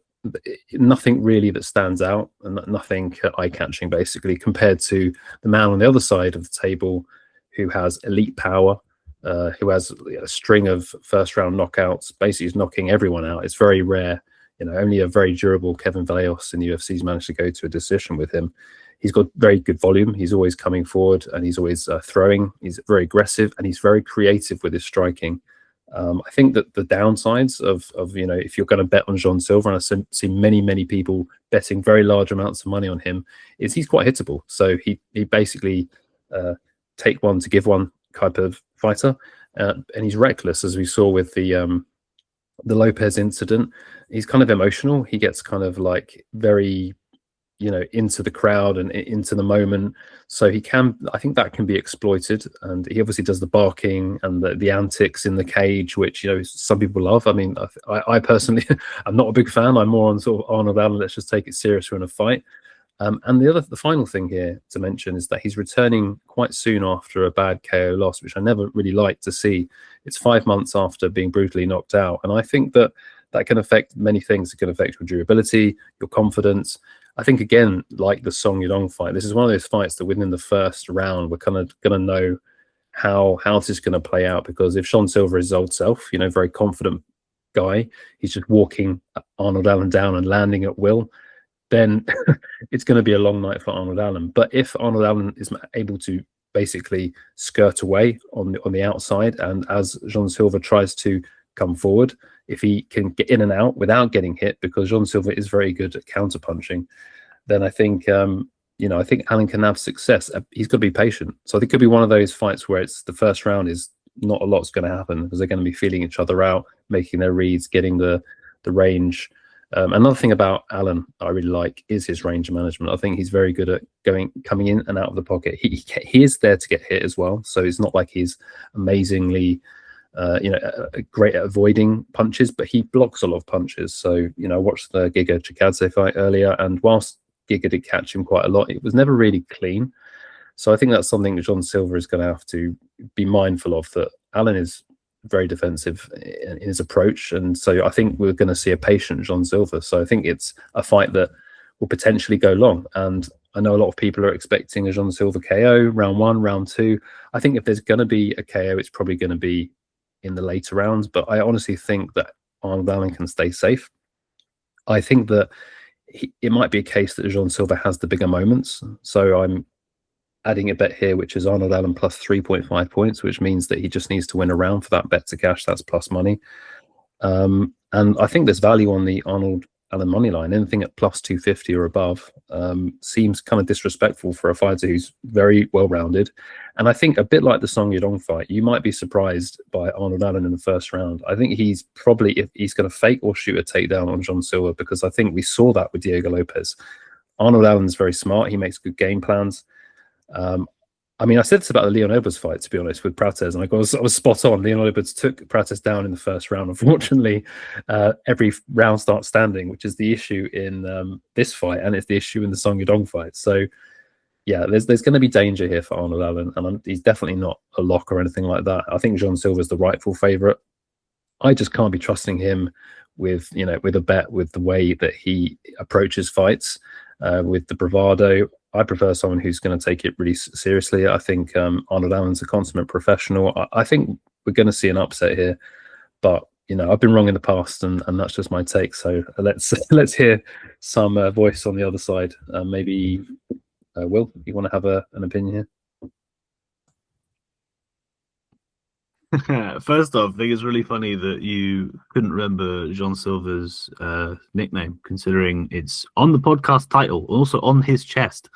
nothing really that stands out, and nothing eye-catching, basically, compared to the man on the other side of the table who has elite power, who has a string of first-round knockouts. Basically, he's knocking everyone out. It's very rare. You know, only a very durable Kevin Vallejos in the UFC's managed to go to a decision with him. He's got very good volume. He's always coming forward, and he's always throwing. He's very aggressive, and he's very creative with his striking. I think that the downsides of you know, if you're going to bet on Jean Silva, and I've seen many people betting very large amounts of money on him, is he's quite hittable. So he basically take one to give one type of fighter, and he's reckless, as we saw with the Lopez incident. He's kind of emotional. He gets kind of like very, you know, into the crowd and into the moment. So he can, I think that can be exploited. And he obviously does the barking and the antics in the cage, which, you know, some people love. I mean, I personally, I'm not a big fan. I'm more on sort of Arnold Allen, let's just take it serious in a fight. And the final thing here to mention is that he's returning quite soon after a bad KO loss, which I never really like to see. It's 5 months after being brutally knocked out. And I think that can affect many things. It can affect your durability, your confidence. I think, again, like the Song Yadong fight, this is one of those fights that within the first round, we're kind of going to know how this is going to play out. Because if Sean Silva is his old self, you know, very confident guy, he's just walking Arnold Allen down and landing at will, then it's going to be a long night for Arnold Allen. But if Arnold Allen is able to basically skirt away on the outside, and as Jean Silva tries to come forward, if he can get in and out without getting hit, because Jean Silva is very good at counter punching, then I think you know, I think Allen can have success. He's got to be patient. So I think it could be one of those fights where it's the first round is not a lot's going to happen, because they're going to be feeling each other out, making their reads, getting the range. Another thing about Allen I really like is his range management. I think he's very good at coming in and out of the pocket. He is there to get hit as well, so it's not like he's amazingly you know, great at avoiding punches, but he blocks a lot of punches. So, you know, I watched the Giga Chikadze fight earlier, and whilst Giga did catch him quite a lot, it was never really clean. So I think that's something that Jean Silva is going to have to be mindful of, that Allen is very defensive in his approach. And so I think we're going to see a patient Jean Silva. So I think it's a fight that will potentially go long. And I know a lot of people are expecting a Jean Silva KO, round 1, round 2. I think if there's going to be a KO, it's probably going to be in the later rounds. But I honestly think that Arnold Allen can stay safe. I think that it might be a case that Jean Silva has the bigger moments. So I'm adding a bet here, which is Arnold Allen plus 3.5 points, which means that he just needs to win a round for that bet to cash. That's plus money. And I think there's value on the Arnold Allen money line. Anything at plus 250 or above seems kind of disrespectful for a fighter who's very well rounded. And I think a bit like the Song Yadong fight, you might be surprised by Arnold Allen in the first round. I think he's probably, if he's going to fake or shoot a takedown on John Silva, because I think we saw that with Diego Lopez. Arnold Allen's very smart. He makes good game plans. I mean, I said this about the Leon Edwards fight, to be honest, with Prates, and I was spot on. Leon Edwards took Prates down in the first round. Unfortunately, every round starts standing, which is the issue in this fight, and it's the issue in the Song Yadong fight. So, yeah, there's going to be danger here for Arnold Allen, and he's definitely not a lock or anything like that. I think John Silva is the rightful favourite. I just can't be trusting him with a bet, with the way that he approaches fights, with the bravado. I prefer someone who's going to take it really seriously. I think Arnold Allen's a consummate professional. I think we're going to see an upset here, but I've been wrong in the past, and that's just my take. So let's hear some voice on the other side. Maybe Will, you want to have an opinion here? First off, I think it's really funny that you couldn't remember John Silva's nickname, considering it's on the podcast title, also on his chest.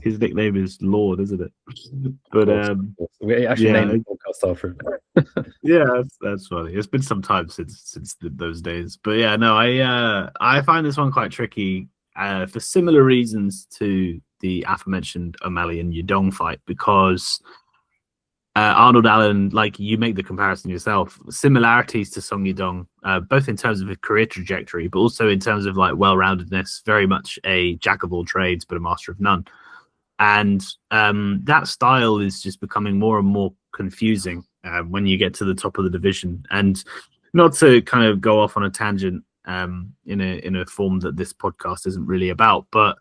His nickname is Lord, isn't it? But we actually named the podcast after him. Yeah, that's funny. It's been some time since those days. But yeah, no, I find this one quite tricky for similar reasons to the aforementioned O'Malley and Yadong fight, because Arnold Allen, like you make the comparison yourself, similarities to Song Yadong, both in terms of his career trajectory, but also in terms of like well-roundedness, very much a jack of all trades, but a master of none. And that style is just becoming more and more confusing when you get to the top of the division. And not to kind of go off on a tangent in a form that this podcast isn't really about, but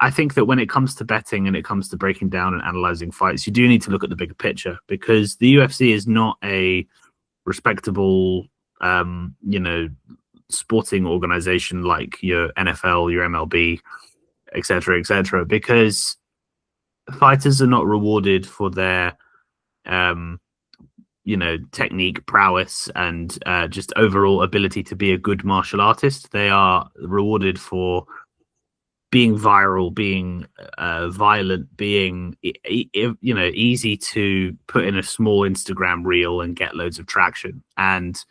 I think that when it comes to betting and it comes to breaking down and analyzing fights, you do need to look at the bigger picture, because the UFC is not a respectable, sporting organization like your NFL, your MLB, etc., because fighters are not rewarded for their, technique, prowess, and just overall ability to be a good martial artist. They are rewarded for being viral, being violent, being easy to put in a small Instagram reel and get loads of traction. And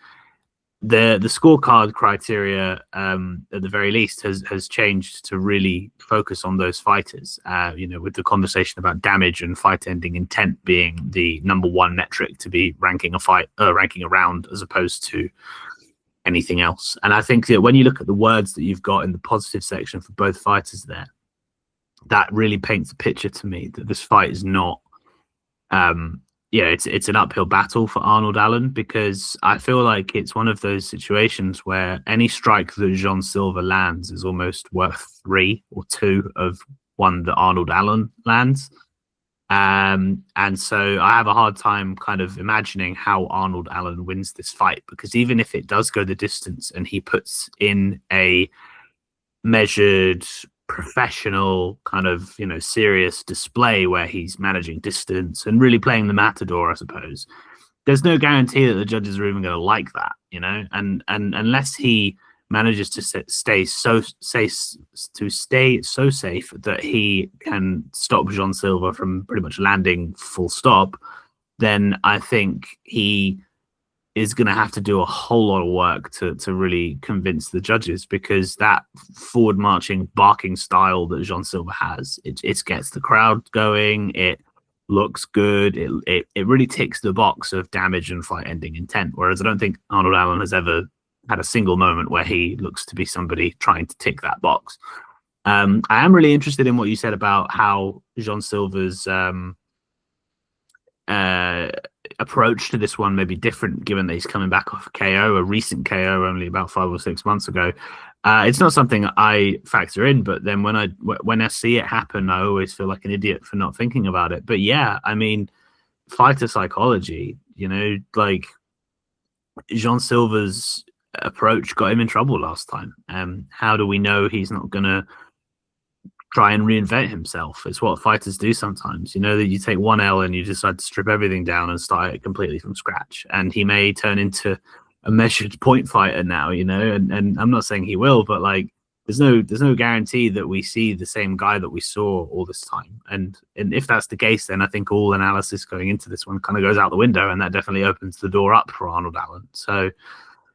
the scorecard criteria, at the very least, has changed to really focus on those fighters. With the conversation about damage and fight-ending intent being the number one metric to be ranking a round, as opposed to anything else. And I think that when you look at the words that you've got in the positive section for both fighters there, that really paints a picture to me that this fight is not it's an uphill battle for Arnold Allen, because I feel like it's one of those situations where any strike that John Silva lands is almost worth 3 or 2 of one that Arnold Allen lands. And so I have a hard time kind of imagining how Arnold Allen wins this fight, because even if it does go the distance and he puts in a measured, professional kind of, serious display where he's managing distance and really playing the matador, I suppose, there's no guarantee that the judges are even going to like that, and unless he manages to stay so safe that he can stop John Silva from pretty much landing full stop, then I think he is going to have to do a whole lot of work to really convince the judges, because that forward marching, barking style that John Silva has, it gets the crowd going. It looks good. It really ticks the box of damage and fight ending intent. Whereas I don't think Arnold Allen has ever had a single moment where he looks to be somebody trying to tick that box. I am really interested in what you said about how John Silva's approach to this one may be different, given that he's coming back off a KO, a recent KO only about 5 or 6 months ago. It's not something I factor in, but then when I see it happen, I always feel like an idiot for not thinking about it. But yeah, I mean, fighter psychology, like John Silva's approach got him in trouble last time. How do we know he's not going to try and reinvent himself? It's what fighters do sometimes. That you take 1 L and you decide to strip everything down and start it completely from scratch. And he may turn into a measured point fighter now, you know, and I'm not saying he will, but like there's no guarantee that we see the same guy that we saw all this time. And if that's the case, then I think all analysis going into this one kind of goes out the window, and that definitely opens the door up for Arnold Allen. So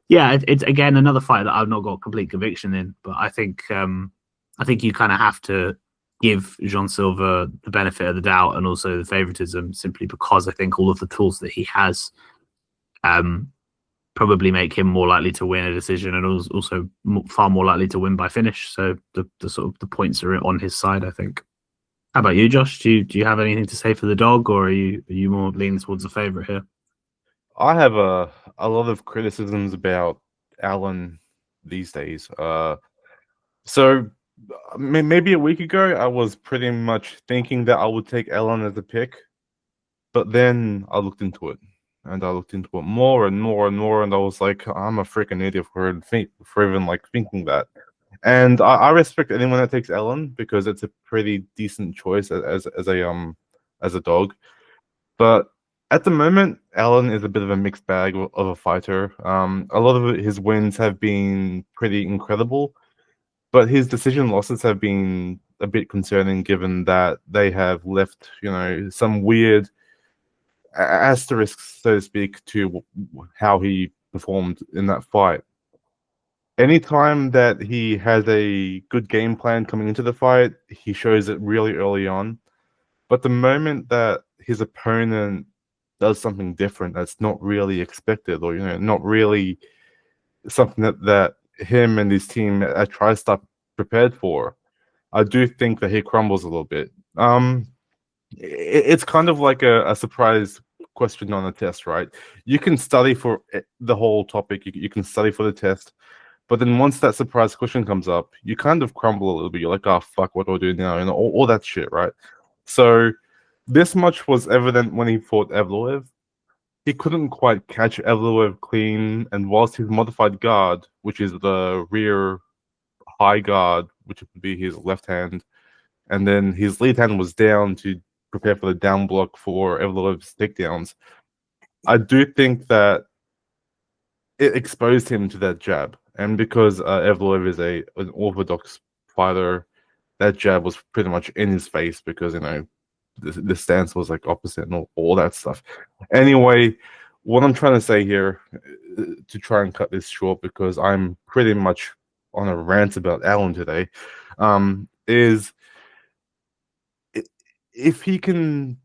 yeah, it's again another fight that I've not got complete conviction in, but I think you kind of have to give Jean Silva the benefit of the doubt and also the favoritism, simply because I think all of the tools that he has probably make him more likely to win a decision, and also far more likely to win by finish. So the sort of the points are on his side, I think. How about you, Josh? Do you have anything to say for the dog, or are you more leaning towards the favorite here? I have a lot of criticisms about Allen these days. So maybe a week ago, I was pretty much thinking that I would take Allen as a pick, but then I looked into it, and I looked into it more and more and more, and I was like, I'm a freaking idiot for even like thinking that. And I respect anyone that takes Allen because it's a pretty decent choice as a dog, but at the moment, Allen is a bit of a mixed bag of a fighter. A lot of his wins have been pretty incredible, but his decision losses have been a bit concerning, given that they have left, some weird asterisks, so to speak, to how he performed in that fight. Anytime that he has a good game plan coming into the fight, he shows it really early on. But the moment that his opponent does something different that's not really expected, or not really something that him and his team at TriStar prepared for, I do think that he crumbles a little bit. It's kind of like a surprise question on a test, right? You can study for the whole topic, you can study for the test, but then once that surprise question comes up, you kind of crumble a little bit. You're like, oh fuck, what do I do now? All that shit, right? So this much was evident when he fought Evloev. He couldn't quite catch Evloev clean, and whilst his modified guard, which is the rear high guard, which would be his left hand, and then his lead hand was down to prepare for the down block for Evloev's takedowns, I do think that it exposed him to that jab. And because Evloev is an orthodox fighter, that jab was pretty much in his face because, the stance was like opposite and all that stuff. Anyway, what I'm trying to say here, to try and cut this short because I'm pretty much on a rant about Allen today, is if he can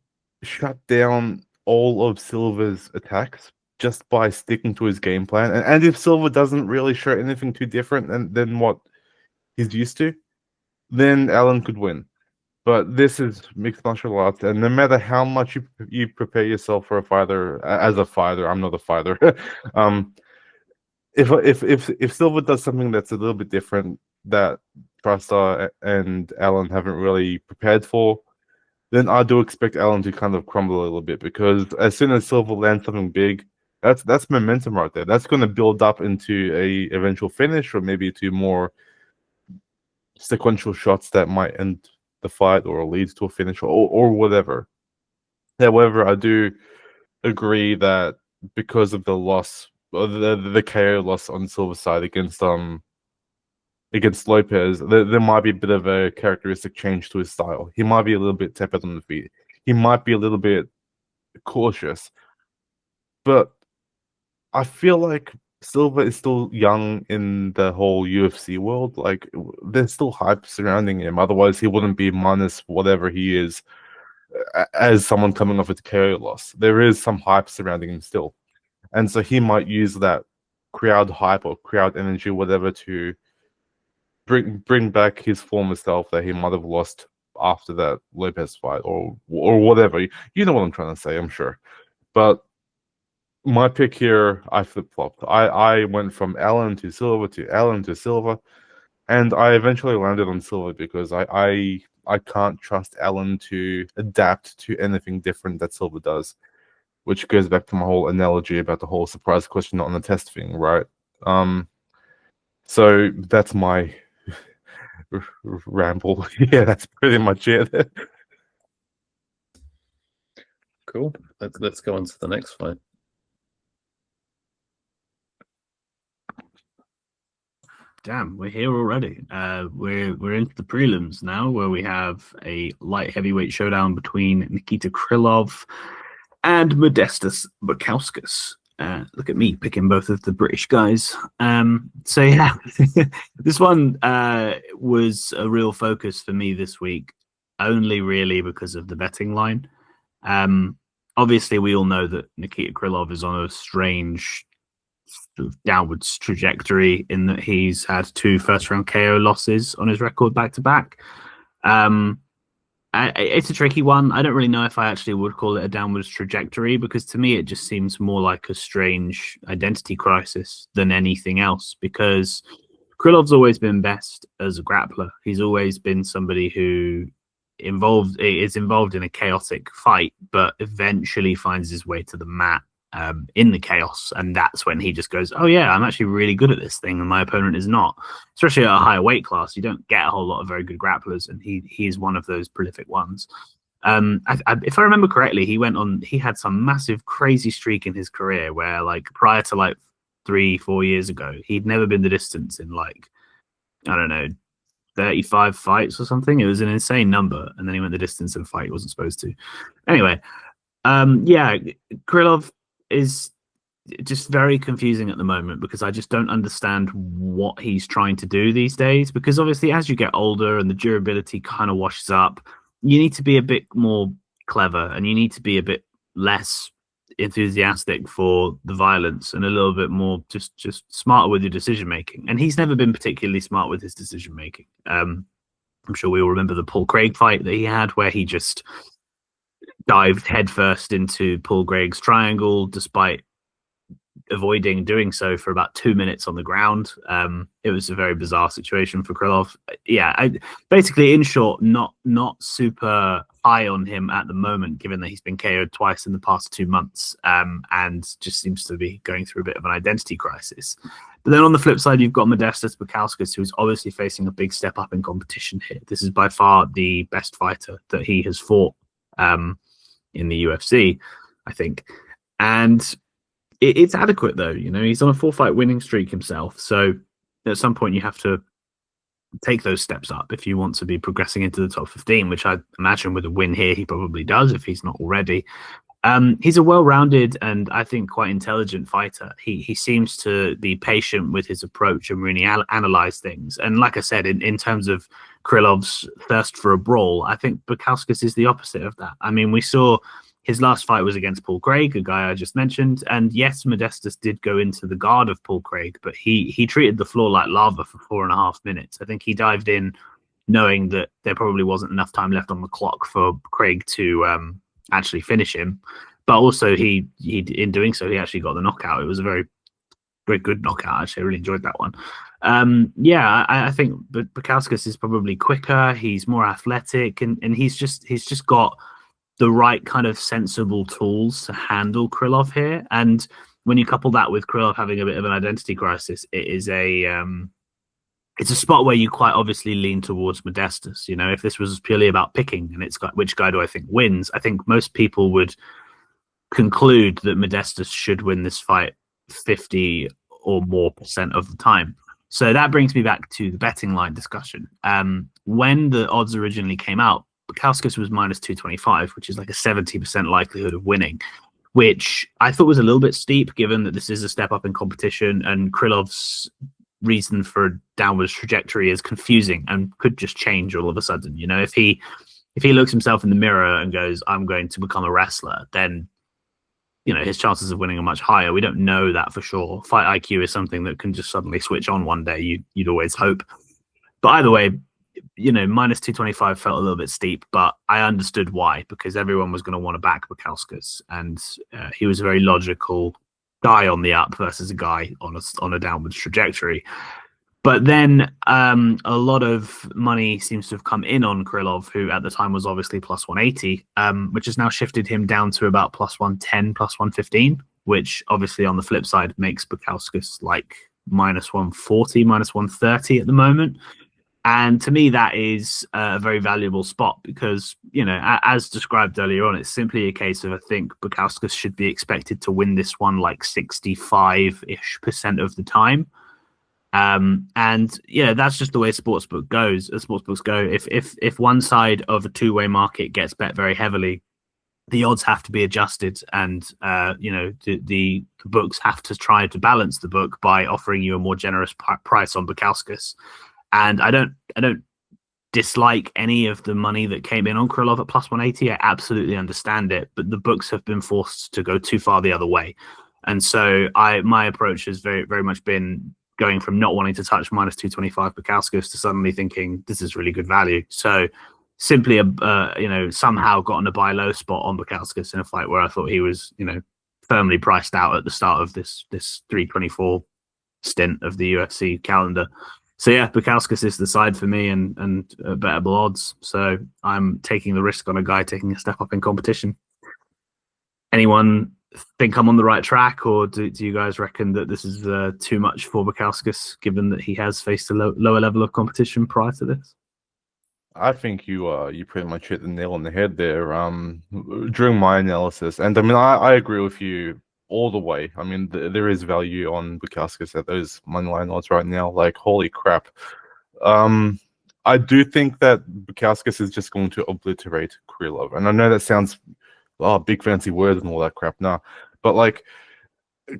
shut down all of Silva's attacks just by sticking to his game plan, and if Silva doesn't really show anything too different than what he's used to, then Allen could win. But this is mixed martial arts, and no matter how much you prepare yourself for a fighter, as a fighter, I'm not a fighter. If Silva does something that's a little bit different that TriStar and Allen haven't really prepared for, then I do expect Allen to kind of crumble a little bit, because as soon as Silva lands something big, that's momentum right there. That's going to build up into a eventual finish, or maybe to more sequential shots that might end the fight or leads to a finish, or whatever. However, I do agree that because of the loss, or the KO loss on Silver's side against Lopez, there might be a bit of a characteristic change to his style. He might be a little bit tepid on the feet. He might be a little bit cautious. But I feel like Silva is still young in the whole UFC world. Like, there's still hype surrounding him. Otherwise, he wouldn't be minus whatever he is as someone coming off a KO loss. There is some hype surrounding him still. And so he might use that crowd hype or crowd energy, whatever, to bring back his former self that he might have lost after that Lopez fight, or whatever. You know what I'm trying to say, I'm sure. But my pick here, I flip-flopped. I went from Allen to Silva to Allen to Silva, and I eventually landed on Silva because I can't trust Allen to adapt to anything different that Silva does, which goes back to my whole analogy about the whole surprise question on the test thing, right? So that's my ramble. Yeah, that's pretty much it. Cool. Let's go on to the next fight. damn, we're here already. We're into the prelims now, where we have a light heavyweight showdown between Nikita Krylov and Modestas Bukauskas. Look at me picking both of the British guys. So yeah, this one was a real focus for me this week, only really because of the betting line. Obviously, we all know that Nikita Krylov is on a strange sort of downwards trajectory in that he's had 2 first-round KO losses on his record back-to-back. It's a tricky one. I don't really know if I actually would call it a downwards trajectory, because to me it just seems more like a strange identity crisis than anything else, because Krylov's always been best as a grappler. He's always been somebody who is involved in a chaotic fight, but eventually finds his way to the mat in the chaos, and that's when he just goes, oh yeah, I'm actually really good at this thing and my opponent is not. Especially at a higher weight class, you don't get a whole lot of very good grapplers, and he's one of those prolific ones. If I remember correctly, he had some massive crazy streak in his career where, like, prior to like 3-4 years ago, he'd never been the distance in, like, I don't know, 35 fights or something. It was an insane number, and then he went the distance in a fight he wasn't supposed to. Anyway, yeah, Krylov is just very confusing at the moment, because I just don't understand what he's trying to do these days, because obviously as you get older and the durability kind of washes up, you need to be a bit more clever, and you need to be a bit less enthusiastic for the violence and a little bit more just smarter with your decision making. And he's never been particularly smart with his decision making. I'm sure we all remember the Paul Craig fight that he had, where he just dived headfirst into Paul Craig's triangle despite avoiding doing so for about 2 minutes on the ground. It was a very bizarre situation for Krylov. Yeah, basically, in short, not super high on him at the moment, given that he's been KO'd twice in the past 2 months, and just seems to be going through a bit of an identity crisis. But then on the flip side, you've got Modestas Bukauskas, who's obviously facing a big step up in competition here. This is by far the best fighter that he has fought in the UFC, I think. And it's adequate, though. You know, he's on a 4-fight winning streak himself. So at some point you have to take those steps up if you want to be progressing into the top 15, which I imagine with a win here he probably does if he's not already. He's a well-rounded and I think quite intelligent fighter. He seems to be patient with his approach and really analyze things. And like I said, in terms of Krylov's thirst for a brawl, I think Bukauskas is the opposite of that. I mean, we saw his last fight was against Paul Craig, a guy I just mentioned. And yes, Modestas did go into the guard of Paul Craig, but he treated the floor like lava for 4.5 minutes. I think he dived in knowing that there probably wasn't enough time left on the clock for Craig to actually finish him. But also he in doing so, he actually got the knockout. It was a very, very good knockout. Actually, I really enjoyed that one. Yeah, I think Bukauskas is probably quicker. He's more athletic, and he's just got the right kind of sensible tools to handle Krylov here. And when you couple that with Krylov having a bit of an identity crisis, it is it's a spot where you quite obviously lean towards Modestas. You know, if this was purely about picking and it's got which guy do I think wins, I think most people would conclude that Modestas should win this fight 50 or more % of the time. So that brings me back to the betting line discussion. When the odds originally came out, Bukauskas was -225, which is like a 70% likelihood of winning, which I thought was a little bit steep, given that this is a step up in competition and Krylov's reason for a downwards trajectory is confusing and could just change all of a sudden. You know, if he looks himself in the mirror and goes, I'm going to become a wrestler, then, you know, his chances of winning are much higher. We don't know that for sure. Fight IQ is something that can just suddenly switch on one day. You'd always hope. But either way, you know, -225 felt a little bit steep, but I understood why, because everyone was going to want to back Bukauskas, and he was a very logical guy on the up versus a guy on a downwards trajectory. But then a lot of money seems to have come in on Krylov, who at the time was obviously +180, which has now shifted him down to about +110, +115, which obviously on the flip side makes Bukauskas like -140, -130 at the moment. And to me, that is a very valuable spot because, you know, as described earlier on, it's simply a case of, I think Bukauskas should be expected to win this one like 65-ish% of the time. And that's just the way sportsbook goes. Sportsbooks go. If one side of a two-way market gets bet very heavily, the odds have to be adjusted, and the books have to try to balance the book by offering you a more generous price on Bukauskas. And I don't dislike any of the money that came in on Krylov at plus 180. I absolutely understand it, but the books have been forced to go too far the other way. And so my approach has very, very much been going from not wanting to touch minus 225 Bukauskas to suddenly thinking this is really good value. So simply, somehow gotten a buy low spot on Bukauskas in a fight where I thought he was, firmly priced out at the start of this 324 stint of the UFC calendar. So yeah, Bukauskas is the side for me and bettable odds. So I'm taking the risk on a guy taking a step up in competition. Anyone think I'm on the right track, or do you guys reckon that this is too much for Bukauskas, given that he has faced a lower level of competition prior to this? I think you pretty much hit the nail on the head there. During my analysis, and I mean I agree with you all the way. I mean there is value on Bukauskas at those moneyline odds right now. Like holy crap. I do think that Bukauskas is just going to obliterate Krylov, and I know that sounds big fancy words and all that crap. Nah, but like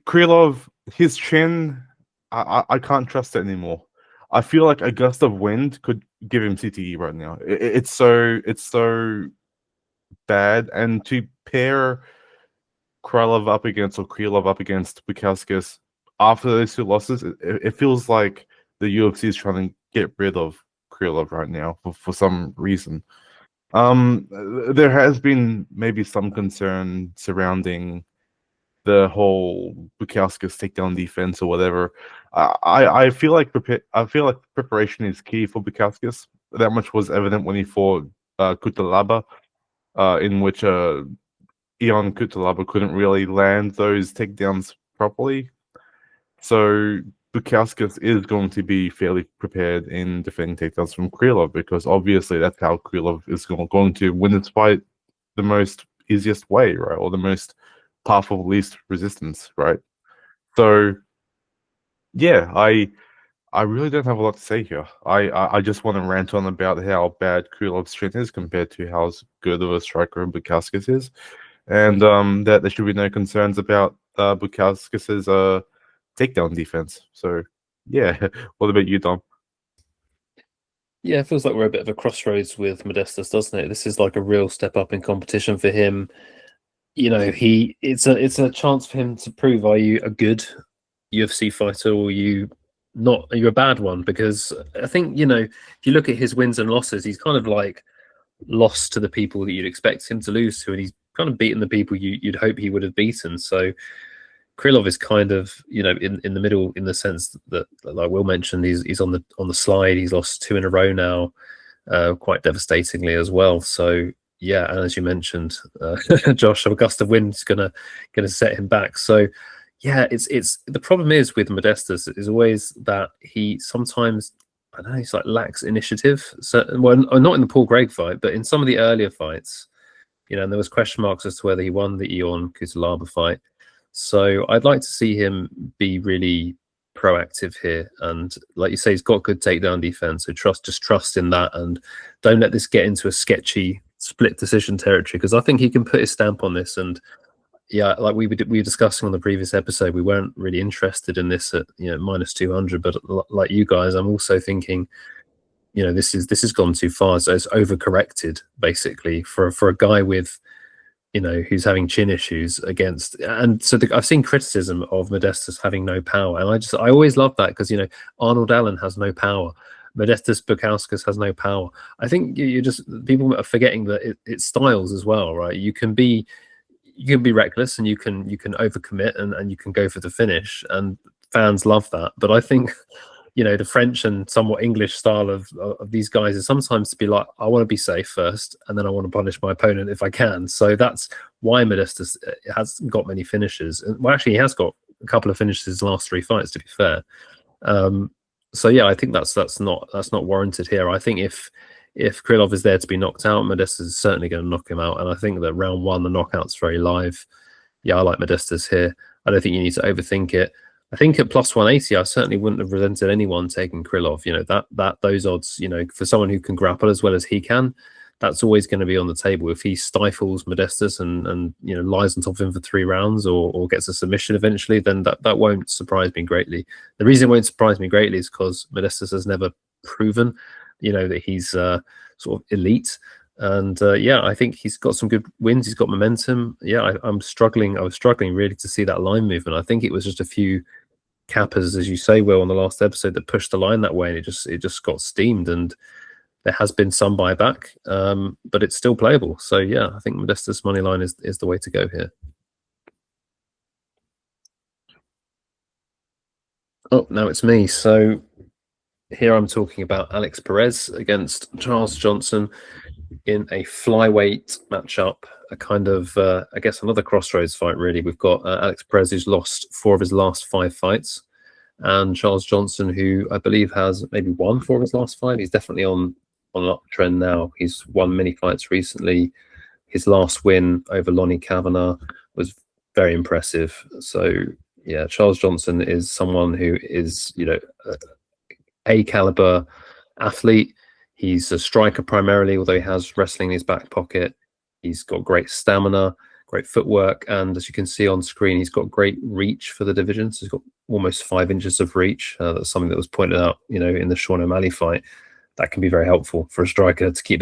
Krylov, his chin, I can't trust it anymore. I feel like a gust of wind could give him CTE right now. It's so bad, and to pair Krylov up against Bukauskas after those two losses, it feels like the UFC is trying to get rid of Krylov right now for some reason. There has been maybe some concern surrounding the whole Bukauskas takedown defense or whatever. I feel like preparation is key for Bukauskas. That much was evident when he fought Cutelaba, in which Ion Cutelaba couldn't really land those takedowns properly. So Bukauskas is going to be fairly prepared in defending takedowns from Krylov, because obviously that's how Krylov is going to win this fight the most easiest way, right? Or the most path of least resistance, right? So yeah, I really don't have a lot to say here. I just want to rant on about how bad Krylov's strength is compared to how good of a striker Bukauskas is, and that there should be no concerns about Bukauskas's takedown defense. So yeah, what about you, Dom? Yeah, it feels like we're a bit of a crossroads with Modestas, doesn't it? This is like a real step up in competition for him. It's a chance for him to prove, are you a good UFC fighter or you're a bad one? Because I think, if you look at his wins and losses, he's kind of like lost to the people that you'd expect him to lose to, and he's kind of beaten the people you'd hope he would have beaten. So Krylov is kind of, in the middle, in the sense that, like Will mentioned, he's on the slide. He's lost 2 in a row now, quite devastatingly as well. So yeah, and as you mentioned, Josh, a gust of wind is gonna set him back. So yeah, it's the problem is with Modestas is always that he sometimes, I don't know, he's like lacks initiative. So not in the Paul Gregg fight, but in some of the earlier fights, and there was question marks as to whether he won the Ion Cutelaba fight. So I'd like to see him be really proactive here, and like you say, he's got good takedown defense. So just trust in that, and don't let this get into a sketchy split decision territory, because I think he can put his stamp on this. And yeah, like we were discussing on the previous episode, we weren't really interested in this at minus 200, but like you guys, I'm also thinking, this has gone too far. So it's overcorrected basically for a guy with who's having chin issues against. And so I've seen criticism of Modestas having no power, and I always love that, because Arnold Allen has no power, Modestas Bukauskas has no power. I think people are forgetting that it's styles as well, right? You can be reckless, and you can overcommit, and you can go for the finish, and fans love that. But I think the French and somewhat English style of these guys is sometimes to be like, I want to be safe first, and then I want to punish my opponent if I can. So that's why Modestas has got many finishes. Well, actually, he has got a couple of finishes in his last 3 fights, to be fair. So yeah, I think that's not warranted here. I think if Krylov is there to be knocked out, Modestas is certainly going to knock him out. And I think that round 1, the knockout's very live. Yeah, I like Modestas here. I don't think you need to overthink it. I think at plus 180, I certainly wouldn't have resented anyone taking Krylov. You know, those odds, you know, for someone who can grapple as well as he can, that's always going to be on the table. If he stifles Modestas and you know, lies on top of him for 3 rounds or gets a submission eventually, then that won't surprise me greatly. The reason it won't surprise me greatly is because Modestas has never proven, you know, that he's sort of elite. And yeah, I think he's got some good wins. He's got momentum. Yeah, I was struggling really to see that line movement. I think it was just a few cappers, as you say, Will, on the last episode that pushed the line that way, and it just got steamed. And there has been some buyback, but it's still playable. So yeah, I think Modestas money line is the way to go here. Oh, now it's me. So here I'm talking about Alex Perez against Charles Johnson in a flyweight matchup, a kind of, I guess, another crossroads fight, really. We've got Alex Perez, who's lost 4 of his last 5 fights, and Charles Johnson, who I believe has maybe won 4 of his last 5. He's definitely on an uptrend now. He's won many fights recently. His last win over Lonnie Kavanagh was very impressive. So, yeah, Charles Johnson is someone who is, you know, a caliber athlete. He's a striker primarily, although he has wrestling in his back pocket. He's got great stamina, great footwork, and as you can see on screen, he's got great reach for the division. So he's got almost 5 inches of reach. That's something that was pointed out, you know, in the Sean O'Malley fight. That can be very helpful for a striker to keep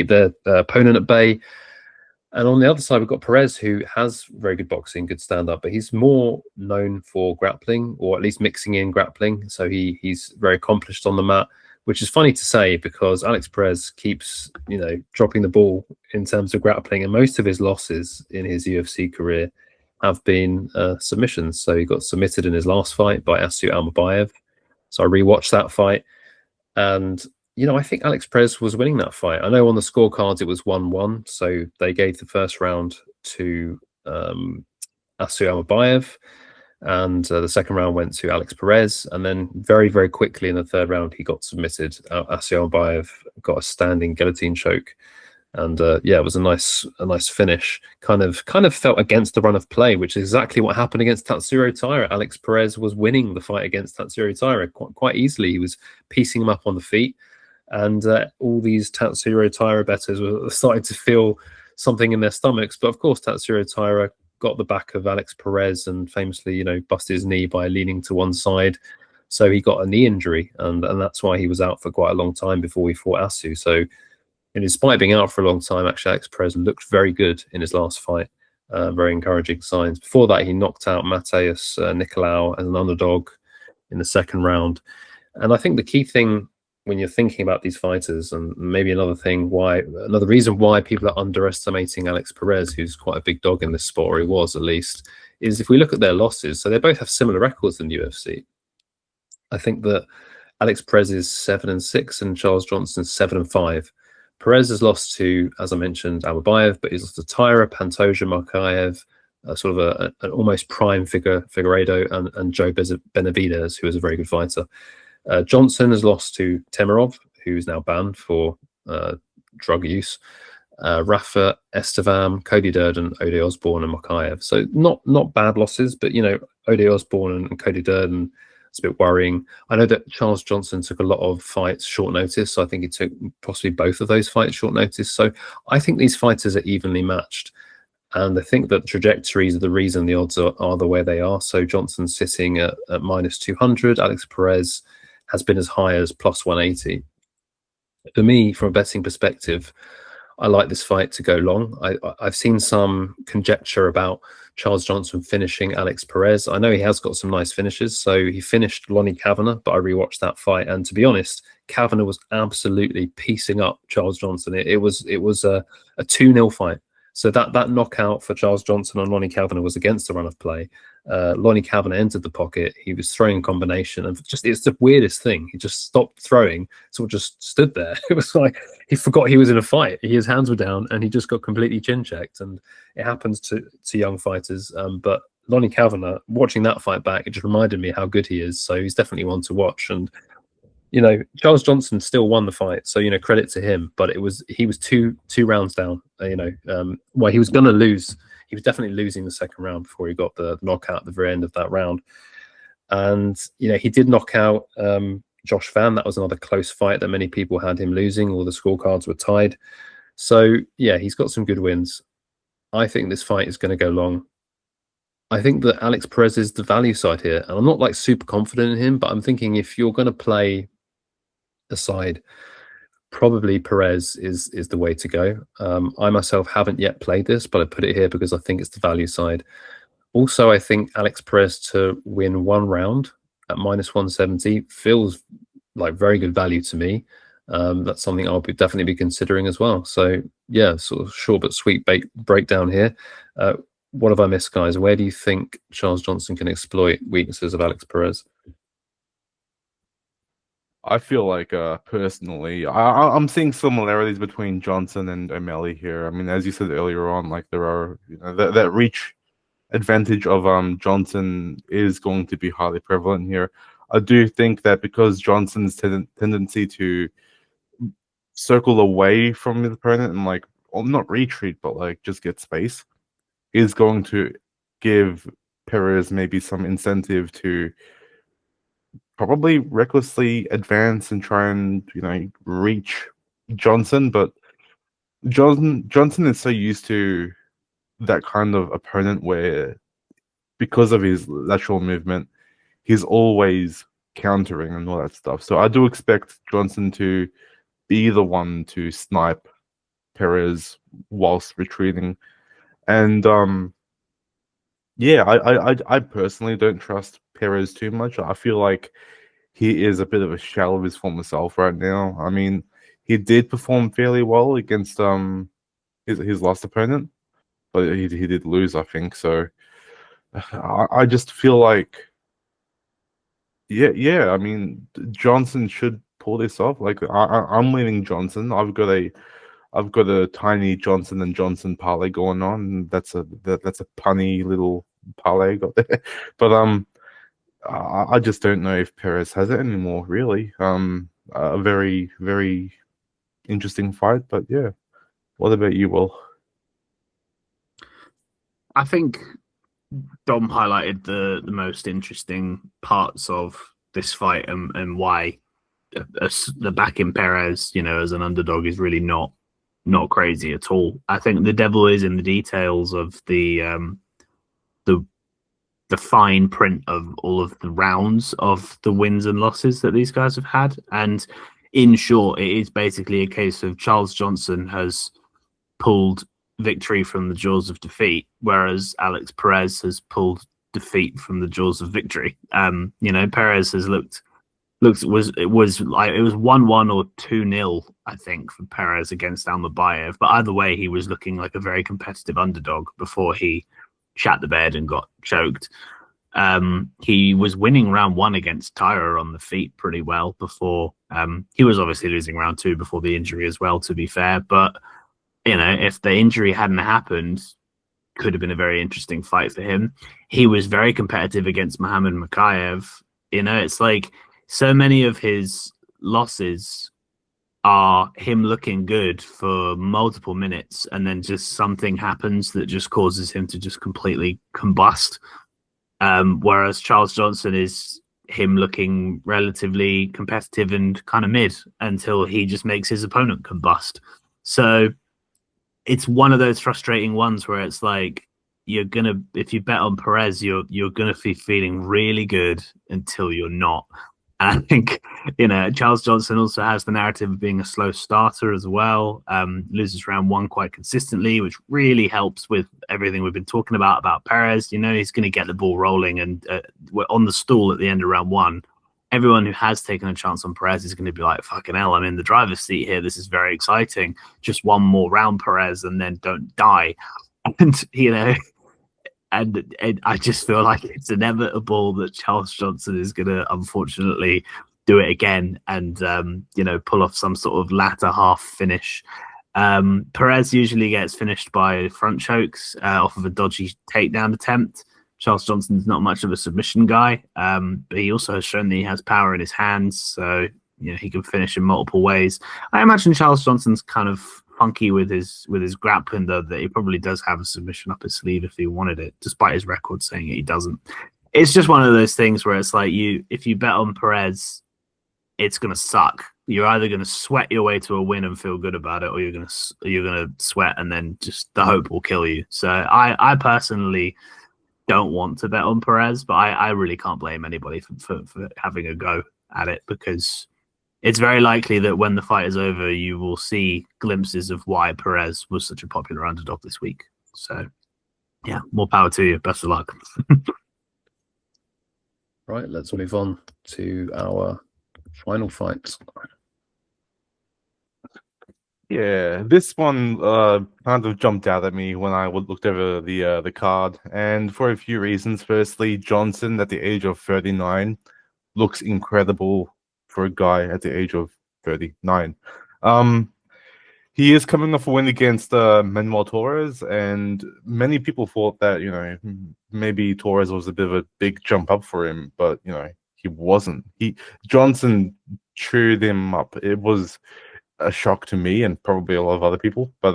their opponent at bay. And on the other side, we've got Perez, who has very good boxing, good stand-up, but he's more known for grappling, or at least mixing in grappling. So he's very accomplished on the mat, which is funny to say because Alex Perez keeps, you know, dropping the ball in terms of grappling, and most of his losses in his UFC career have been submissions. So he got submitted in his last fight by Asu Almabayev. So I rewatched that fight, and you know, I think Alex Perez was winning that fight. I know on the scorecards it was 1-1, so they gave the first round to Asu Almabayev, and the second round went to Alex Perez, and then very, very quickly in the third round he got submitted. Asu Almabayev got a standing guillotine choke, and yeah, it was a nice finish. Kind of felt against the run of play, which is exactly what happened against Tatsuro Taira. Alex Perez was winning the fight against Tatsuro Taira quite easily. He was piecing him up on the feet. And all these Tatsuro Taira bettors were starting to feel something in their stomachs. But of course, Tatsuro Taira got the back of Alex Perez and famously, you know, busted his knee by leaning to one side. So he got a knee injury, and that's why he was out for quite a long time before he fought Asu. So, and despite being out for a long time, actually, Alex Perez looked very good in his last fight. Very encouraging signs. Before that, he knocked out Mateus Nicolau as an underdog in the second round. And I think the key thing when you're thinking about these fighters, and maybe another reason why people are underestimating Alex Perez, who's quite a big dog in this sport, or he was at least, is if we look at their losses. So they both have similar records in the UFC. I think that Alex Perez is 7-6 and Charles Johnson 7-5. Perez has lost to, as I mentioned, Almabayev, but he's lost to Taira, Pantoja, Markaev, sort of an almost prime Figueiredo, and Joe Benavidez, who is a very good fighter. Johnson has lost to Temirov, who is now banned for drug use. Rafa Estevam, Cody Durden, Ode Osborne, and Markaev. So not bad losses, but you know, Ode Osborne and Cody Durden, it's a bit worrying. I know that Charles Johnson took a lot of fights short notice, so I think he took possibly both of those fights short notice. So I think these fighters are evenly matched. And I think that trajectories are the reason the odds are the way they are. So Johnson's sitting at minus 200. Alex Perez has been as high as plus 180. For me, from a betting perspective, I like this fight to go long. I've seen some conjecture about Charles Johnson finishing Alex Perez. I know he has got some nice finishes. So he finished Lonnie Kavanagh, but I rewatched that fight. And to be honest, Kavanagh was absolutely piecing up Charles Johnson. It was a 2-0 fight. So that knockout for Charles Johnson on Lonnie Kavanagh was against the run of play. Lonnie Kavanagh entered the pocket. He was throwing a combination, and it's the weirdest thing. He just stopped throwing, sort of just stood there. It was like he forgot he was in a fight. His hands were down, and he just got completely chin checked. And it happens to young fighters. But Lonnie Kavanagh, watching that fight back, it just reminded me how good he is. So he's definitely one to watch. And you know, Charles Johnson still won the fight, so you know, credit to him. But he was two rounds down. You know, well, he was going to lose. He was definitely losing the second round before he got the knockout at the very end of that round. And he did knock out Josh Van. That was another close fight that many people had him losing. All the scorecards were tied. So yeah, he's got some good wins. I think this fight is going to go long. I think that Alex Perez is the value side here, and I'm not like super confident in him, but I'm thinking if you're going to play a side, probably Perez is the way to go. I myself haven't yet played this, but I put it here because I think it's the value side. Also, I think Alex Perez to win one round at -170 feels like very good value to me. That's something I'll definitely be considering as well. So yeah, sort of short but sweet breakdown here. What have I missed, guys? Where do you think Charles Johnson can exploit weaknesses of Alex Perez? I feel like personally, I'm seeing similarities between Johnson and O'Malley here. I mean, as you said earlier on, like there are that reach advantage of Johnson is going to be highly prevalent here. I do think that because Johnson's tendency to circle away from his opponent and like, well, not retreat, but like just get space, is going to give Perez maybe some incentive to probably recklessly advance and try and reach Johnson. But Johnson is so used to that kind of opponent where, because of his lateral movement, he's always countering and all that stuff. So I do expect Johnson to be the one to snipe Perez whilst retreating. And yeah, I personally don't trust Perez too much. I feel like he is a bit of a shell of his former self right now. I mean, he did perform fairly well against his last opponent, but he did lose, I think. So I just feel like, yeah. I mean, Johnson should pull this off. Like I'm leaning Johnson. I've got a tiny Johnson and Johnson parlay going on. That's a punny little parlay got there. But I just don't know if Perez has it anymore. Really, a very, very interesting fight. But yeah, what about you, Will? I think Dom highlighted the most interesting parts of this fight and why the back in Perez, as an underdog is really not crazy at all. I think the devil is in the details of the fine print of all of the rounds of the wins and losses that these guys have had. And in short, it is basically a case of Charles Johnson has pulled victory from the jaws of defeat, whereas Alex Perez has pulled defeat from the jaws of victory. Perez has it was like it was 1-1 or 2-0, I think, for Perez against Almabayev. But either way, he was looking like a very competitive underdog before he shat the bed and got choked. He was winning round 1 against Tyra on the feet pretty well before. He was obviously losing round 2 before the injury as well, to be fair. But if the injury hadn't happened, could have been a very interesting fight for him. He was very competitive against Muhammad Makayev. It's like so many of his losses are him looking good for multiple minutes and then just something happens that just causes him to just completely combust. Whereas Charles Johnson is him looking relatively competitive and kind of mid until he just makes his opponent combust. So it's one of those frustrating ones where it's like if you bet on Perez, you're gonna be feeling really good until you're not. And I think Charles Johnson also has the narrative of being a slow starter as well. Loses round 1 quite consistently, which really helps with everything we've been talking about Perez. He's going to get the ball rolling, and we're on the stool at the end of round 1. Everyone who has taken a chance on Perez is going to be like, fucking hell, I'm in the driver's seat here. This is very exciting. Just one more round, Perez, and then don't die. And I just feel like it's inevitable that Charles Johnson is going to, unfortunately, do it again and, pull off some sort of latter half finish. Perez usually gets finished by front chokes off of a dodgy takedown attempt. Charles Johnson's not much of a submission guy, but he also has shown that he has power in his hands, so he can finish in multiple ways. I imagine Charles Johnson's kind of funky with his grappling, though, that he probably does have a submission up his sleeve if he wanted it, despite his record saying he doesn't. it's just one of those things where it's like if you bet on Perez, it's gonna suck. You're either gonna sweat your way to a win and feel good about it, or you're gonna sweat and then just the hope will kill you. So I personally don't want to bet on Perez, but I really can't blame anybody for having a go at it, because it's very likely that when the fight is over, you will see glimpses of why Perez was such a popular underdog this week. So yeah, more power to you. Best of luck. Right, let's move on to our final fight. Yeah, this one kind of jumped out at me when I looked over the card, and for a few reasons. Firstly, Johnson at the age of 39 looks incredible for a guy at the age of 39. He is coming off a win against Manuel Torres, and many people thought that, maybe Torres was a bit of a big jump up for him, but he wasn't. Johnson chewed him up. It was a shock to me and probably a lot of other people, but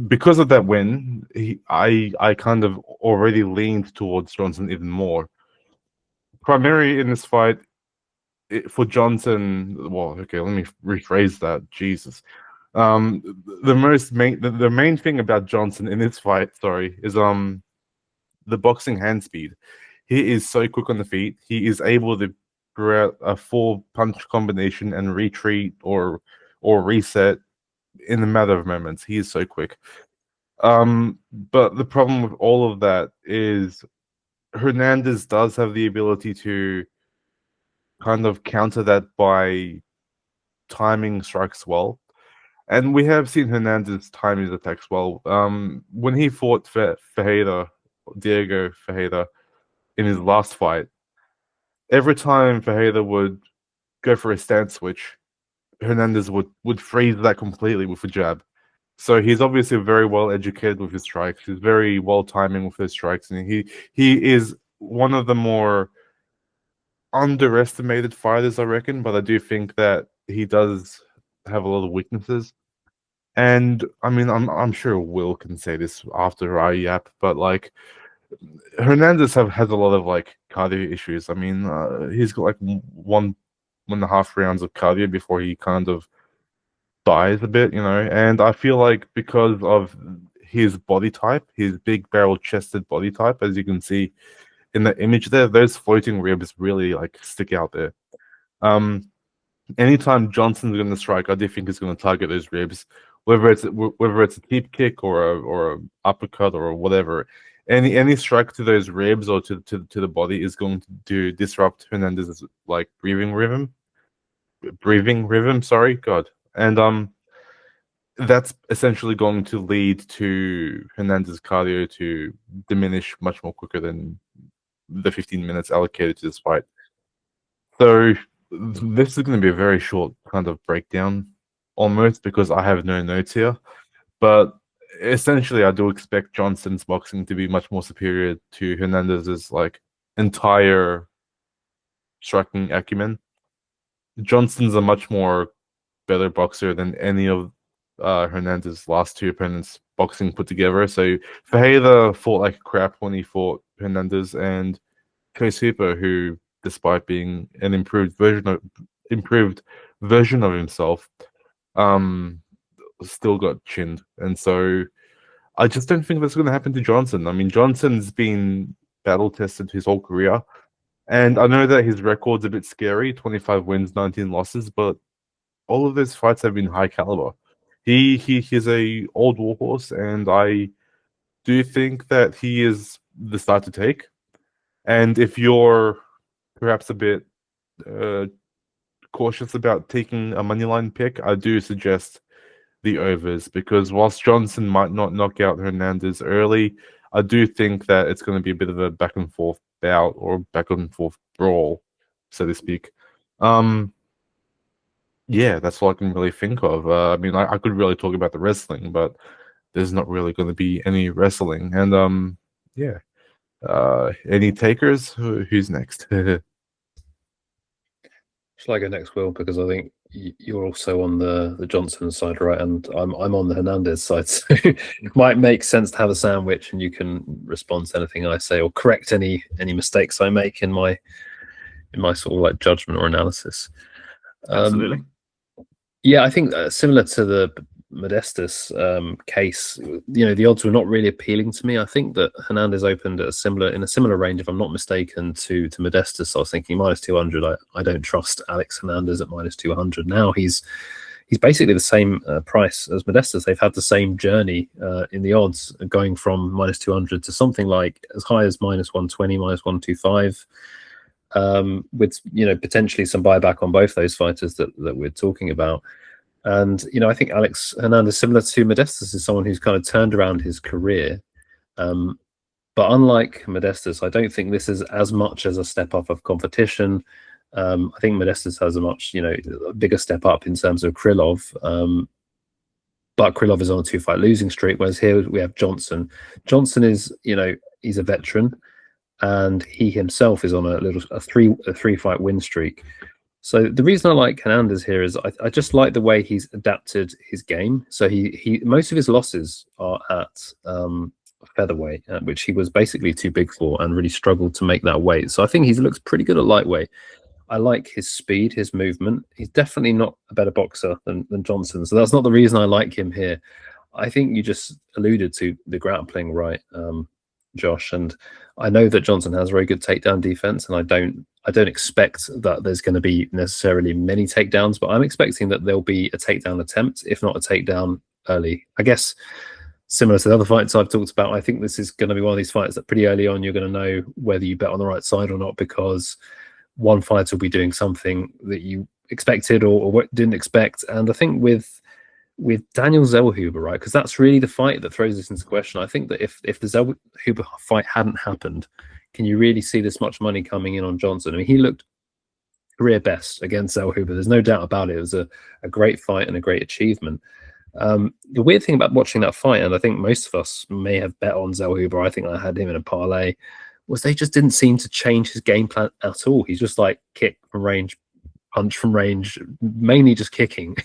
because of that win, I kind of already leaned towards Johnson even more. Primarily in this fight, for Johnson, well, okay, let me rephrase that. Jesus, the main thing about Johnson in this fight, is the boxing hand speed. He is so quick on the feet. He is able to throughout a full punch combination and retreat or reset in a matter of moments. He is so quick. But the problem with all of that is Hernandez does have the ability to kind of counter that by timing strikes well. And we have seen Hernandez time his attacks well. When he fought Diego Ferreira in his last fight, every time Ferreira would go for a stance switch, Hernandez would freeze that completely with a jab. So he's obviously very well educated with his strikes. He's very well timing with his strikes, and he is one of the more underestimated fighters, I reckon. But I do think that he does have a lot of weaknesses. And I mean, I'm sure Will can say this after I yap, but like, Hernandez has a lot of like cardio issues. I mean, he's got like 1.5 rounds of cardio before he kind of dies a bit, And I feel like because of his body type, his big barrel-chested body type, as you can see in the image there, those floating ribs really like stick out there. Anytime Johnson's going to strike, I do think he's going to target those ribs, whether it's a deep kick or a uppercut or whatever. Any strike to those ribs or to the body is going to disrupt Hernandez's like breathing rhythm. Sorry, God, and that's essentially going to lead to Hernandez's cardio to diminish much more quicker than the 15 minutes allocated to this fight. So this is going to be a very short kind of breakdown, almost, because I have no notes here, but essentially, I do expect Johnson's boxing to be much more superior to Hernandez's like entire striking acumen. Johnson's a much more better boxer than any of Hernandez's last two opponents boxing put together. So Ferreira fought like crap when he fought Hernandez, and Silva, who, despite being an improved version of himself, still got chinned. And so I just don't think that's going to happen to Johnson. I mean, Johnson's been battle tested his whole career, and I know that his record's a bit scary, 25 wins, 19 losses, but all of those fights have been high caliber. He's a old warhorse, and I do think that he is the start to take. And if you're perhaps a bit cautious about taking a moneyline pick, I do suggest the overs, because whilst Johnson might not knock out Hernandez early, I do think that it's going to be a bit of a back and forth bout or back and forth brawl, so to speak. Yeah, that's all I can really think of. I mean, I could really talk about the wrestling, but there's not really going to be any wrestling. And yeah, any takers? Who's next? Shall I go next, Will? Because I think you're also on the Johnson side, right? And I'm on the Hernandez side, so it might make sense to have a sandwich, and you can respond to anything I say or correct any mistakes I make in my sort of like judgment or analysis. Absolutely. Yeah, I think similar to the Modestas case, the odds were not really appealing to me. I think that Hernandez opened at in a similar range, if I'm not mistaken, to Modestas. So I was thinking -200. I don't trust Alex Hernandez at -200. Now he's basically the same price as Modestas. They've had the same journey in the odds, going from -200 to something like as high as -120, -125. With potentially some buyback on both those fighters that we're talking about. And I think Alex Hernandez, similar to Modestas, is someone who's kind of turned around his career. But unlike Modestas, I don't think this is as much as a step up of competition. I think Modestas has a much bigger step up in terms of Krylov. But Krylov is on a 2-fight losing streak, whereas here we have Johnson. Johnson is he's a veteran, and he himself is on a 3-fight win streak. So the reason I like Hernandez here is I just like the way he's adapted his game. So he most of his losses are at featherweight, which he was basically too big for and really struggled to make that weight. So I think he looks pretty good at lightweight. I like his speed, his movement. He's definitely not a better boxer than Johnson. So that's not the reason I like him here. I think you just alluded to the grappling, right, Josh? And I know that Johnson has very good takedown defense, and I don't expect that there's going to be necessarily many takedowns, but I'm expecting that there'll be a takedown attempt, if not a takedown early. I guess similar to the other fights I've talked about, I think this is going to be one of these fights that pretty early on you're going to know whether you bet on the right side or not, because one fighter will be doing something that you expected or didn't expect. And I think with Daniel Zellhuber, right, because that's really the fight that throws this into question. I think that if the Zellhuber fight hadn't happened, can you really see this much money coming in on Johnson? I mean, he looked career best against Zellhuber. There's no doubt about it. It was a great fight and a great achievement. The weird thing about watching that fight, and I think most of us may have bet on Zellhuber, I think I had him in a parlay, was they just didn't seem to change his game plan at all. He's just like kick from range, punch from range, mainly just kicking.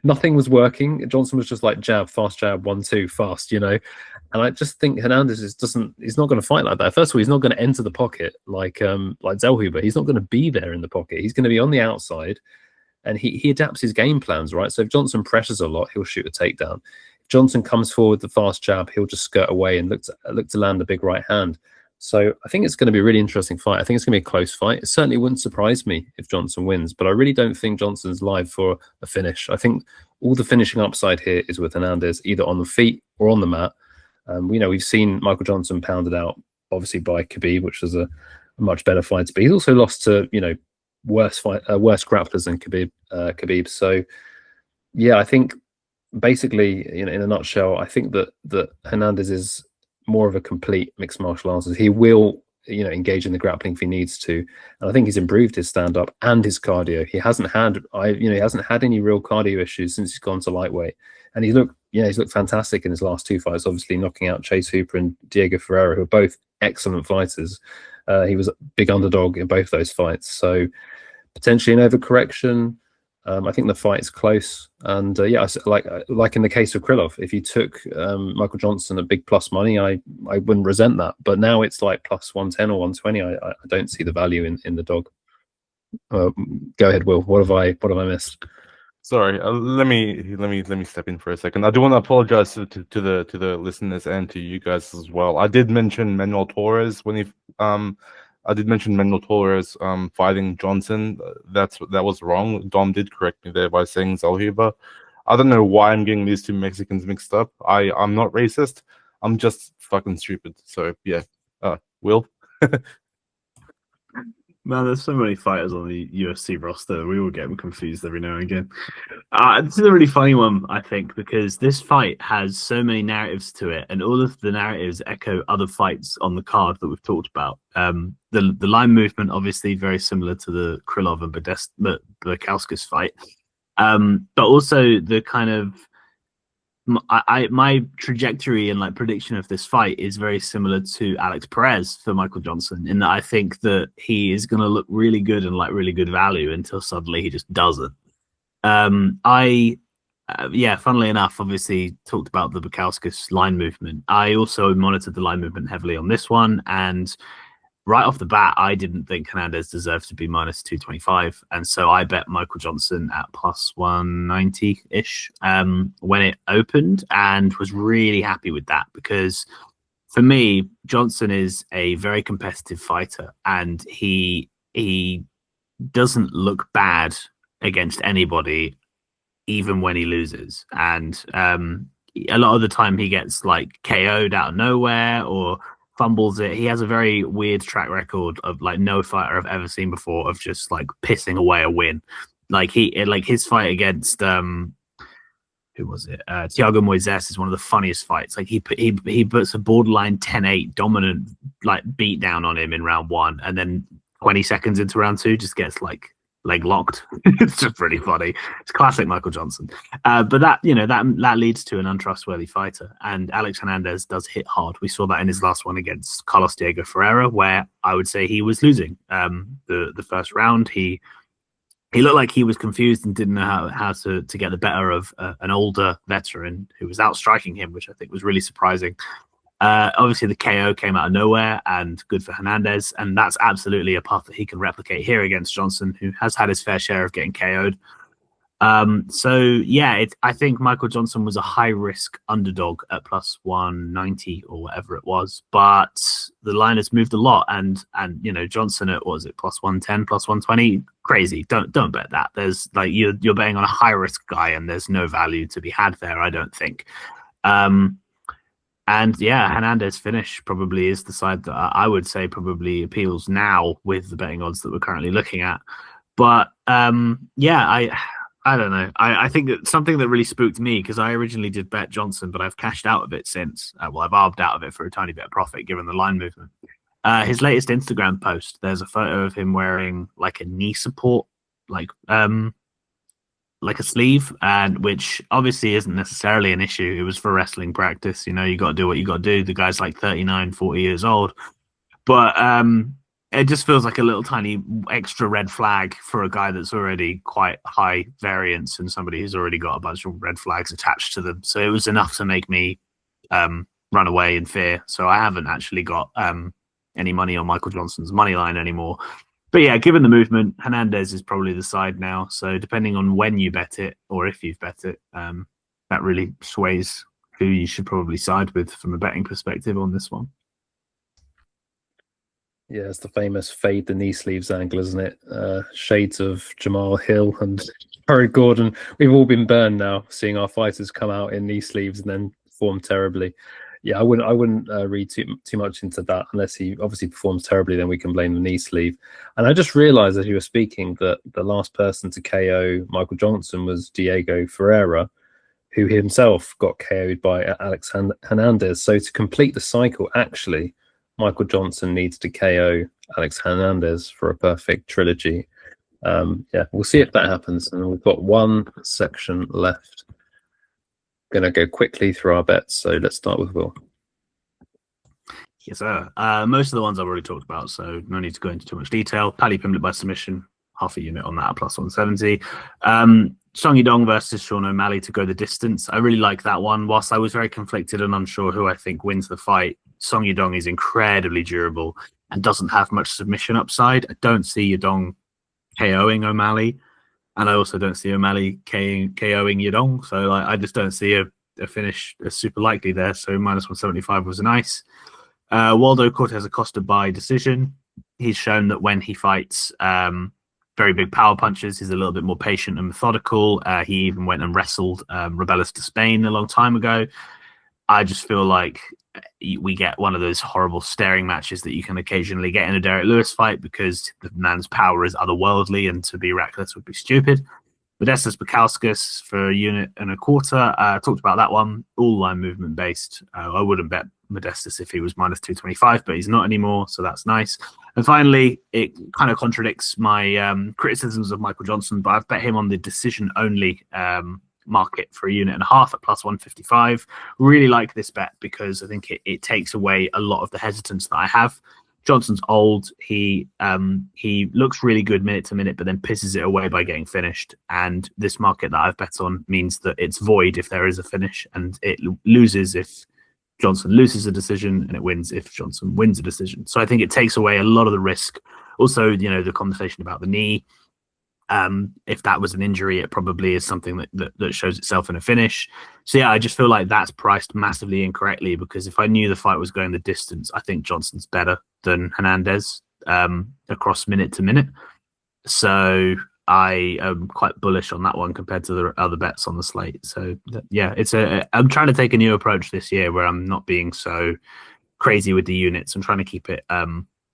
Nothing was working. Johnson was just like jab, fast jab, 1-2, fast. And I just think Hernandez he's not going to fight like that. First of all, he's not going to enter the pocket like Zellhuber. He's not going to be there in the pocket. He's going to be on the outside, and he adapts his game plans, right? So if Johnson pressures a lot, he'll shoot a takedown. If Johnson comes forward with the fast jab, he'll just skirt away and look to land a big right hand. So I think it's going to be a really interesting fight. I think it's going to be a close fight. It certainly wouldn't surprise me if Johnson wins, but I really don't think Johnson's live for a finish. I think all the finishing upside here is with Hernandez, either on the feet or on the mat. We've seen Michael Johnson pounded out, obviously, by Khabib, which was a much better fight. But he's also lost to worse grapplers than Khabib. So yeah, I think basically, in a nutshell, I think that Hernandez is more of a complete mixed martial artist. He will, engage in the grappling if he needs to, and I think he's improved his stand-up and his cardio. He hasn't had any real cardio issues since he's gone to lightweight, and he's looked fantastic in his last 2 fights. Obviously, knocking out Chase Hooper and Diego Ferreira, who are both excellent fighters. He was a big underdog in both those fights, so potentially an overcorrection. I think the fight is close, and like in the case of Krylov, if you took Michael Johnson at big plus money, I wouldn't resent that. But now it's like plus 110 or 120. I don't see the value in the dog. Go ahead, Will. What have I missed? Sorry, let me step in for a second. I do want to apologize to the listeners and to you guys as well. I did mention Manuel Torres fighting Johnson. That was wrong. Dom did correct me there by saying Zellhuber. I don't know why I'm getting these two Mexicans mixed up. I'm not racist. I'm just fucking stupid. So yeah. Will? Man, there's so many fighters on the UFC roster. We all get them confused every now and again. This is a really funny one, I think, because this fight has so many narratives to it, and all of the narratives echo other fights on the card that we've talked about. The line movement, obviously, very similar to the Krylov and Bukauskas fight, but also the kind of my trajectory and prediction of this fight is very similar to Alex Perez for Michael Johnson, in that I think that he is going to look really good and really good value until suddenly he just doesn't. Funnily enough, obviously talked about the Bukauskas line movement. I also monitored the line movement heavily on this one, and right off the bat, I didn't think Hernandez deserved to be minus 225, and so I bet Michael Johnson at plus 190 ish when it opened, and was really happy with that because for me, Johnson is a very competitive fighter, and he doesn't look bad against anybody, even when he loses. And a lot of the time he gets like KO'd out of nowhere or fumbles it. He has a very weird track record of like no fighter I've ever seen before of just like pissing away a win. Like his fight against who was it? Thiago Moises is one of the funniest fights. Like he puts a borderline 10-8 dominant like beat down on him in round 1, and then 20 seconds into round 2 just gets like leg locked. It's just pretty funny. It's classic Michael Johnson. But that leads to an untrustworthy fighter. And Alex Hernandez does hit hard. We saw that in his last one against Carlos Diego Ferreira, where I would say he was losing the first round. He looked like he was confused and didn't know how to get the better of an older veteran who was outstriking him, which I think was really surprising. Obviously, the KO came out of nowhere and good for Hernandez, and that's absolutely a path that he can replicate here against Johnson, who has had his fair share of getting KO'd. I think Michael Johnson was a high-risk underdog at plus 190 or whatever it was, but the line has moved a lot, and Johnson at, what was it, plus 110, plus 120? Crazy. Don't bet that. There's like you're betting on a high-risk guy, and there's no value to be had there, I don't think. Hernandez finish probably is the side that I would say probably appeals now with the betting odds that we're currently looking at. But I don't know. I think that something that really spooked me, because I originally did bet Johnson, but I've cashed out of it since. I've arbed out of it for a tiny bit of profit given the line movement. His latest Instagram post, there's a photo of him wearing like a knee support, like a sleeve, and which obviously isn't necessarily an issue. It was for wrestling practice. You got to do what you got to do. The guy's like 39, 40 years old. But it just feels like a little tiny extra red flag for a guy that's already quite high variance and somebody who's already got a bunch of red flags attached to them. So it was enough to make me run away in fear. So I haven't actually got any money on Michael Johnson's money line anymore. But yeah, given the movement, Hernandez is probably the side now. So depending on when you bet it or if you've bet it, that really sways who you should probably side with from a betting perspective on this one. Yeah, it's the famous fade the knee sleeves angle, isn't it? Shades of Jamal Hill and Jared Gordon. We've all been burned now, seeing our fighters come out in knee sleeves and then perform terribly. Yeah, I wouldn't read too much into that unless he obviously performs terribly. Then we can blame the knee sleeve. And I just realised as you were speaking that the last person to KO Michael Johnson was Diego Ferreira, who himself got KO'd by Alex Hernandez. So to complete the cycle, actually, Michael Johnson needs to KO Alex Hernandez for a perfect trilogy. We'll see if that happens. And we've got one section left. Going to go quickly through our bets. So let's start with Will. Yes, sir. Most of the ones I've already talked about, so no need to go into too much detail. Paddy Pimblett by submission, half a unit on that at plus 170. Song Yadong versus Sean O'Malley to go the distance. I really like that one. Whilst I was very conflicted and unsure who I think wins the fight, Song Yadong is incredibly durable and doesn't have much submission upside. I don't see Yadong KOing O'Malley, and I also don't see O'Malley KOing Yadong. So I just don't see a finish super likely there. So minus 175 was nice. Waldo Cortez Acosta by decision. He's shown that when he fights very big power punches, he's a little bit more patient and methodical. He even went and wrestled Rebellis to Spain a long time ago. I just feel like we get one of those horrible staring matches that you can occasionally get in a Derek Lewis fight because the man's power is otherworldly and to be reckless would be stupid. Modestas Bukauskas for a unit and a quarter. Talked about that one. All line movement based. I wouldn't bet Modestas if he was minus 225, but he's not anymore, so that's nice. And finally, it kind of contradicts my criticisms of Michael Johnson, but I've bet him on the decision only market for a unit and a half at plus 155. Really like this bet because I think it takes away a lot of the hesitance that I have. Johnson's old. He looks really good minute to minute, but then pisses it away by getting finished. And this market that I've bet on means that it's void if there is a finish, and it loses if Johnson loses a decision, and it wins if Johnson wins a decision. So I think it takes away a lot of the risk. Also, you know, the conversation about the knee. If that was an injury, it probably is something that shows itself in a finish. So yeah, I just feel like that's priced massively incorrectly, because if I knew the fight was going the distance, I think Johnson's better than Hernandez across minute to minute. So I am quite bullish on that one compared to the other bets on the slate. So yeah, I'm trying to take a new approach this year where I'm not being so crazy with the units. I'm trying to keep it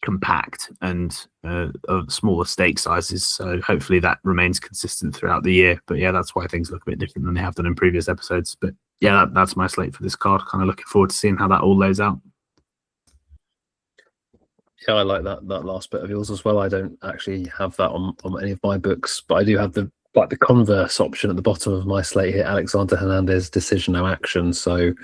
compact and of smaller stake sizes, so hopefully that remains consistent throughout the year. But yeah, that's why things look a bit different than they have done in previous episodes. But yeah, that's my slate for this card. Kind of looking forward to seeing how that all lays out. Yeah, I like that last bit of yours as well. I don't actually have that on any of my books, but I do have the converse option at the bottom of my slate here: Alexander Hernandez, decision, no action. So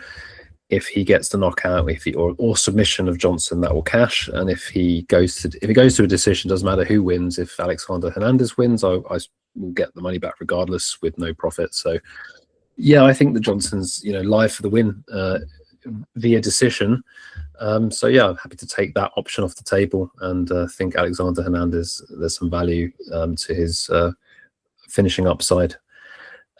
if he gets the knockout, or submission of Johnson, that will cash. And if he goes to a decision, doesn't matter who wins. If Alexander Hernandez wins, I will get the money back regardless, with no profit. So yeah, I think that Johnson's live for the win via decision. So yeah, I'm happy to take that option off the table, and think Alexander Hernandez, there's some value to his finishing upside.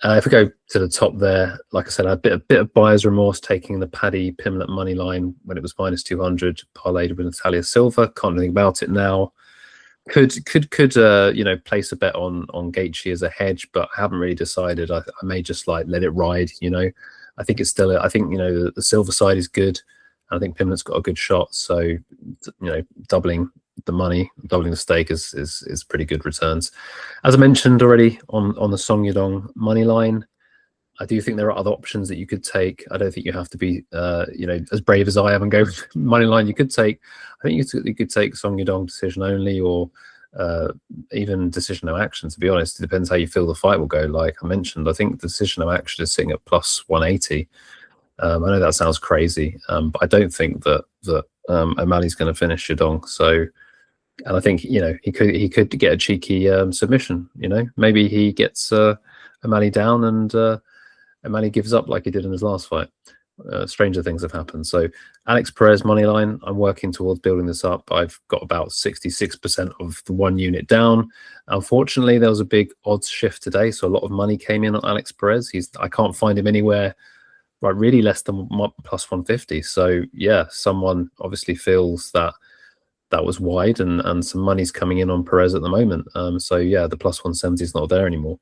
If we go to the top there, like I said, I had a bit of buyer's remorse taking the Paddy Pimblett money line when it was minus 200, parlayed with Natalia Silva. Can't do anything about it now. Could place a bet on Gaethje as a hedge, but I haven't really decided. I may just let it ride. I think it's still. I think the Silva side is good. I think Pimblett's got a good shot. So doubling the money, doubling the stake is pretty good returns. As I mentioned already on the Song Yadong money line, I do think there are other options that you could take. I don't think you have to be as brave as I am and go money line. I think you could take Song Yadong decision only, or even decision no action. To be honest, it depends how you feel the fight will go. Like I mentioned, I think the decision no action is sitting at plus 180. I know that sounds crazy, but I don't think that O'Malley's going to finish Yadong. So, and I think he could get a cheeky submission. Maybe he gets O'Malley down and O'Malley gives up like he did in his last fight. Stranger things have happened. So Alex Perez money line, I'm working towards building this up. I've got about 66% of the one unit down. Unfortunately, there was a big odds shift today, so a lot of money came in on Alex Perez. I can't find him anywhere really less than plus 150. So yeah, someone obviously feels that was wide, and some money's coming in on Perez at the moment. So yeah, the plus 170 is not there anymore.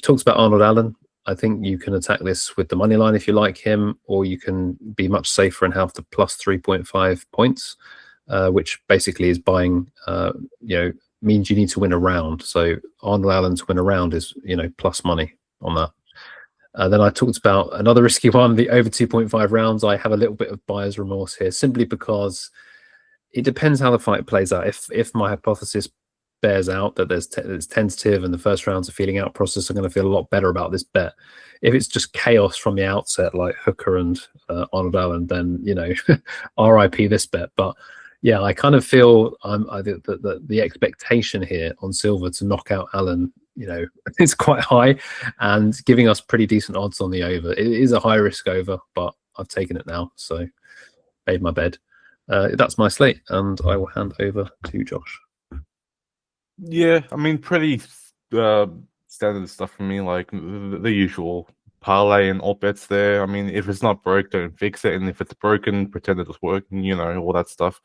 Talks about Arnold Allen. I think you can attack this with the money line if you like him, or you can be much safer and have the plus 3.5 points, which basically is buying. Means you need to win a round. So Arnold Allen to win a round is plus money on that. Then I talked about another risky one, the over 2.5 rounds. I have a little bit of buyer's remorse here, simply because it depends how the fight plays out. If my hypothesis bears out that it's tentative and the first round's a feeling out process, I'm going to feel a lot better about this bet. If it's just chaos from the outset, like Hooker and Arnold Allen, then RIP this bet. But yeah, I kind of feel the expectation here on Silva to knock out Allen, it's quite high, and giving us pretty decent odds on the over. It is a high risk over, but I've taken it now, so made my bed. That's my slate, and I will hand over to Josh. Yeah, I mean, pretty standard stuff for me, like the usual parlay and all bets there. I mean, if it's not broke, don't fix it, and if it's broken, pretend it was working, all that stuff.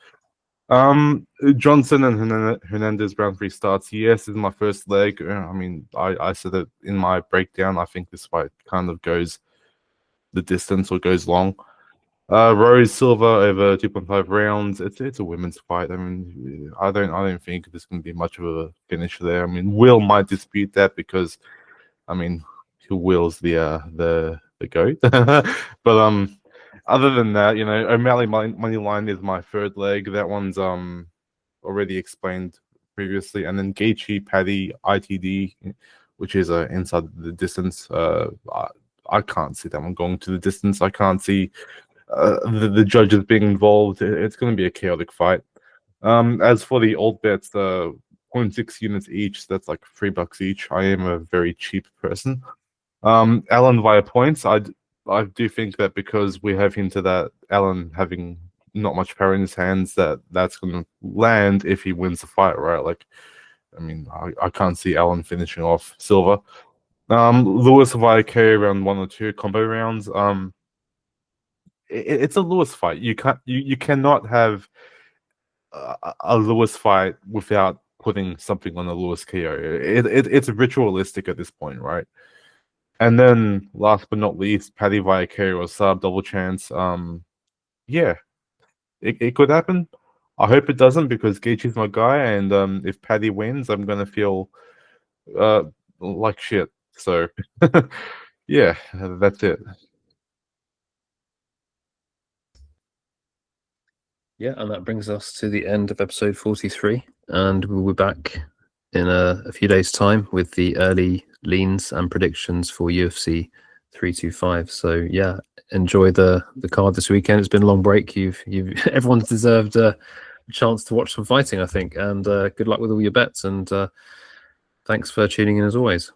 Johnson and Hernandez round 3 starts. Yes, this is my first leg. I mean, I said it in my breakdown. I think this fight kind of goes the distance or goes long. Rose Silva over 2.5 rounds. It's a women's fight. I mean, I don't think there's going to be much of a finish there. I mean, Will might dispute that because, I mean, who Will's the goat? But other than that, O'Malley money line is my third leg. That one's already explained previously. And then Gaethje, Paddy, ITD, which is inside the distance. I can't see that one going to the distance. I can't see the judges being involved. It's going to be a chaotic fight. As for the old bets, the 0.6 units each, that's like $3 each. I am a very cheap person. Allen via points, I do think that because we have hinted that Allen having not much power in his hands, that's going to land if he wins the fight, right? Like, I mean, I can't see Allen finishing off Silva. Lewis via KO round 1 or 2 combo rounds. It's a Lewis fight. You cannot have a Lewis fight without putting something on a Lewis KO. It's ritualistic at this point, right? And then last but not least, Paddy via KO or sub double chance. Yeah, it could happen. I hope it doesn't because Gaethje's my guy, and if Paddy wins, I'm gonna feel like shit. So yeah, that's it. Yeah, and that brings us to the end of episode 43, and we'll be back in a few days' time with the early leans and predictions for UFC 325. So yeah, enjoy the card this weekend. It's been a long break. You've everyone's deserved a chance to watch some fighting, I think, and good luck with all your bets, and thanks for tuning in as always.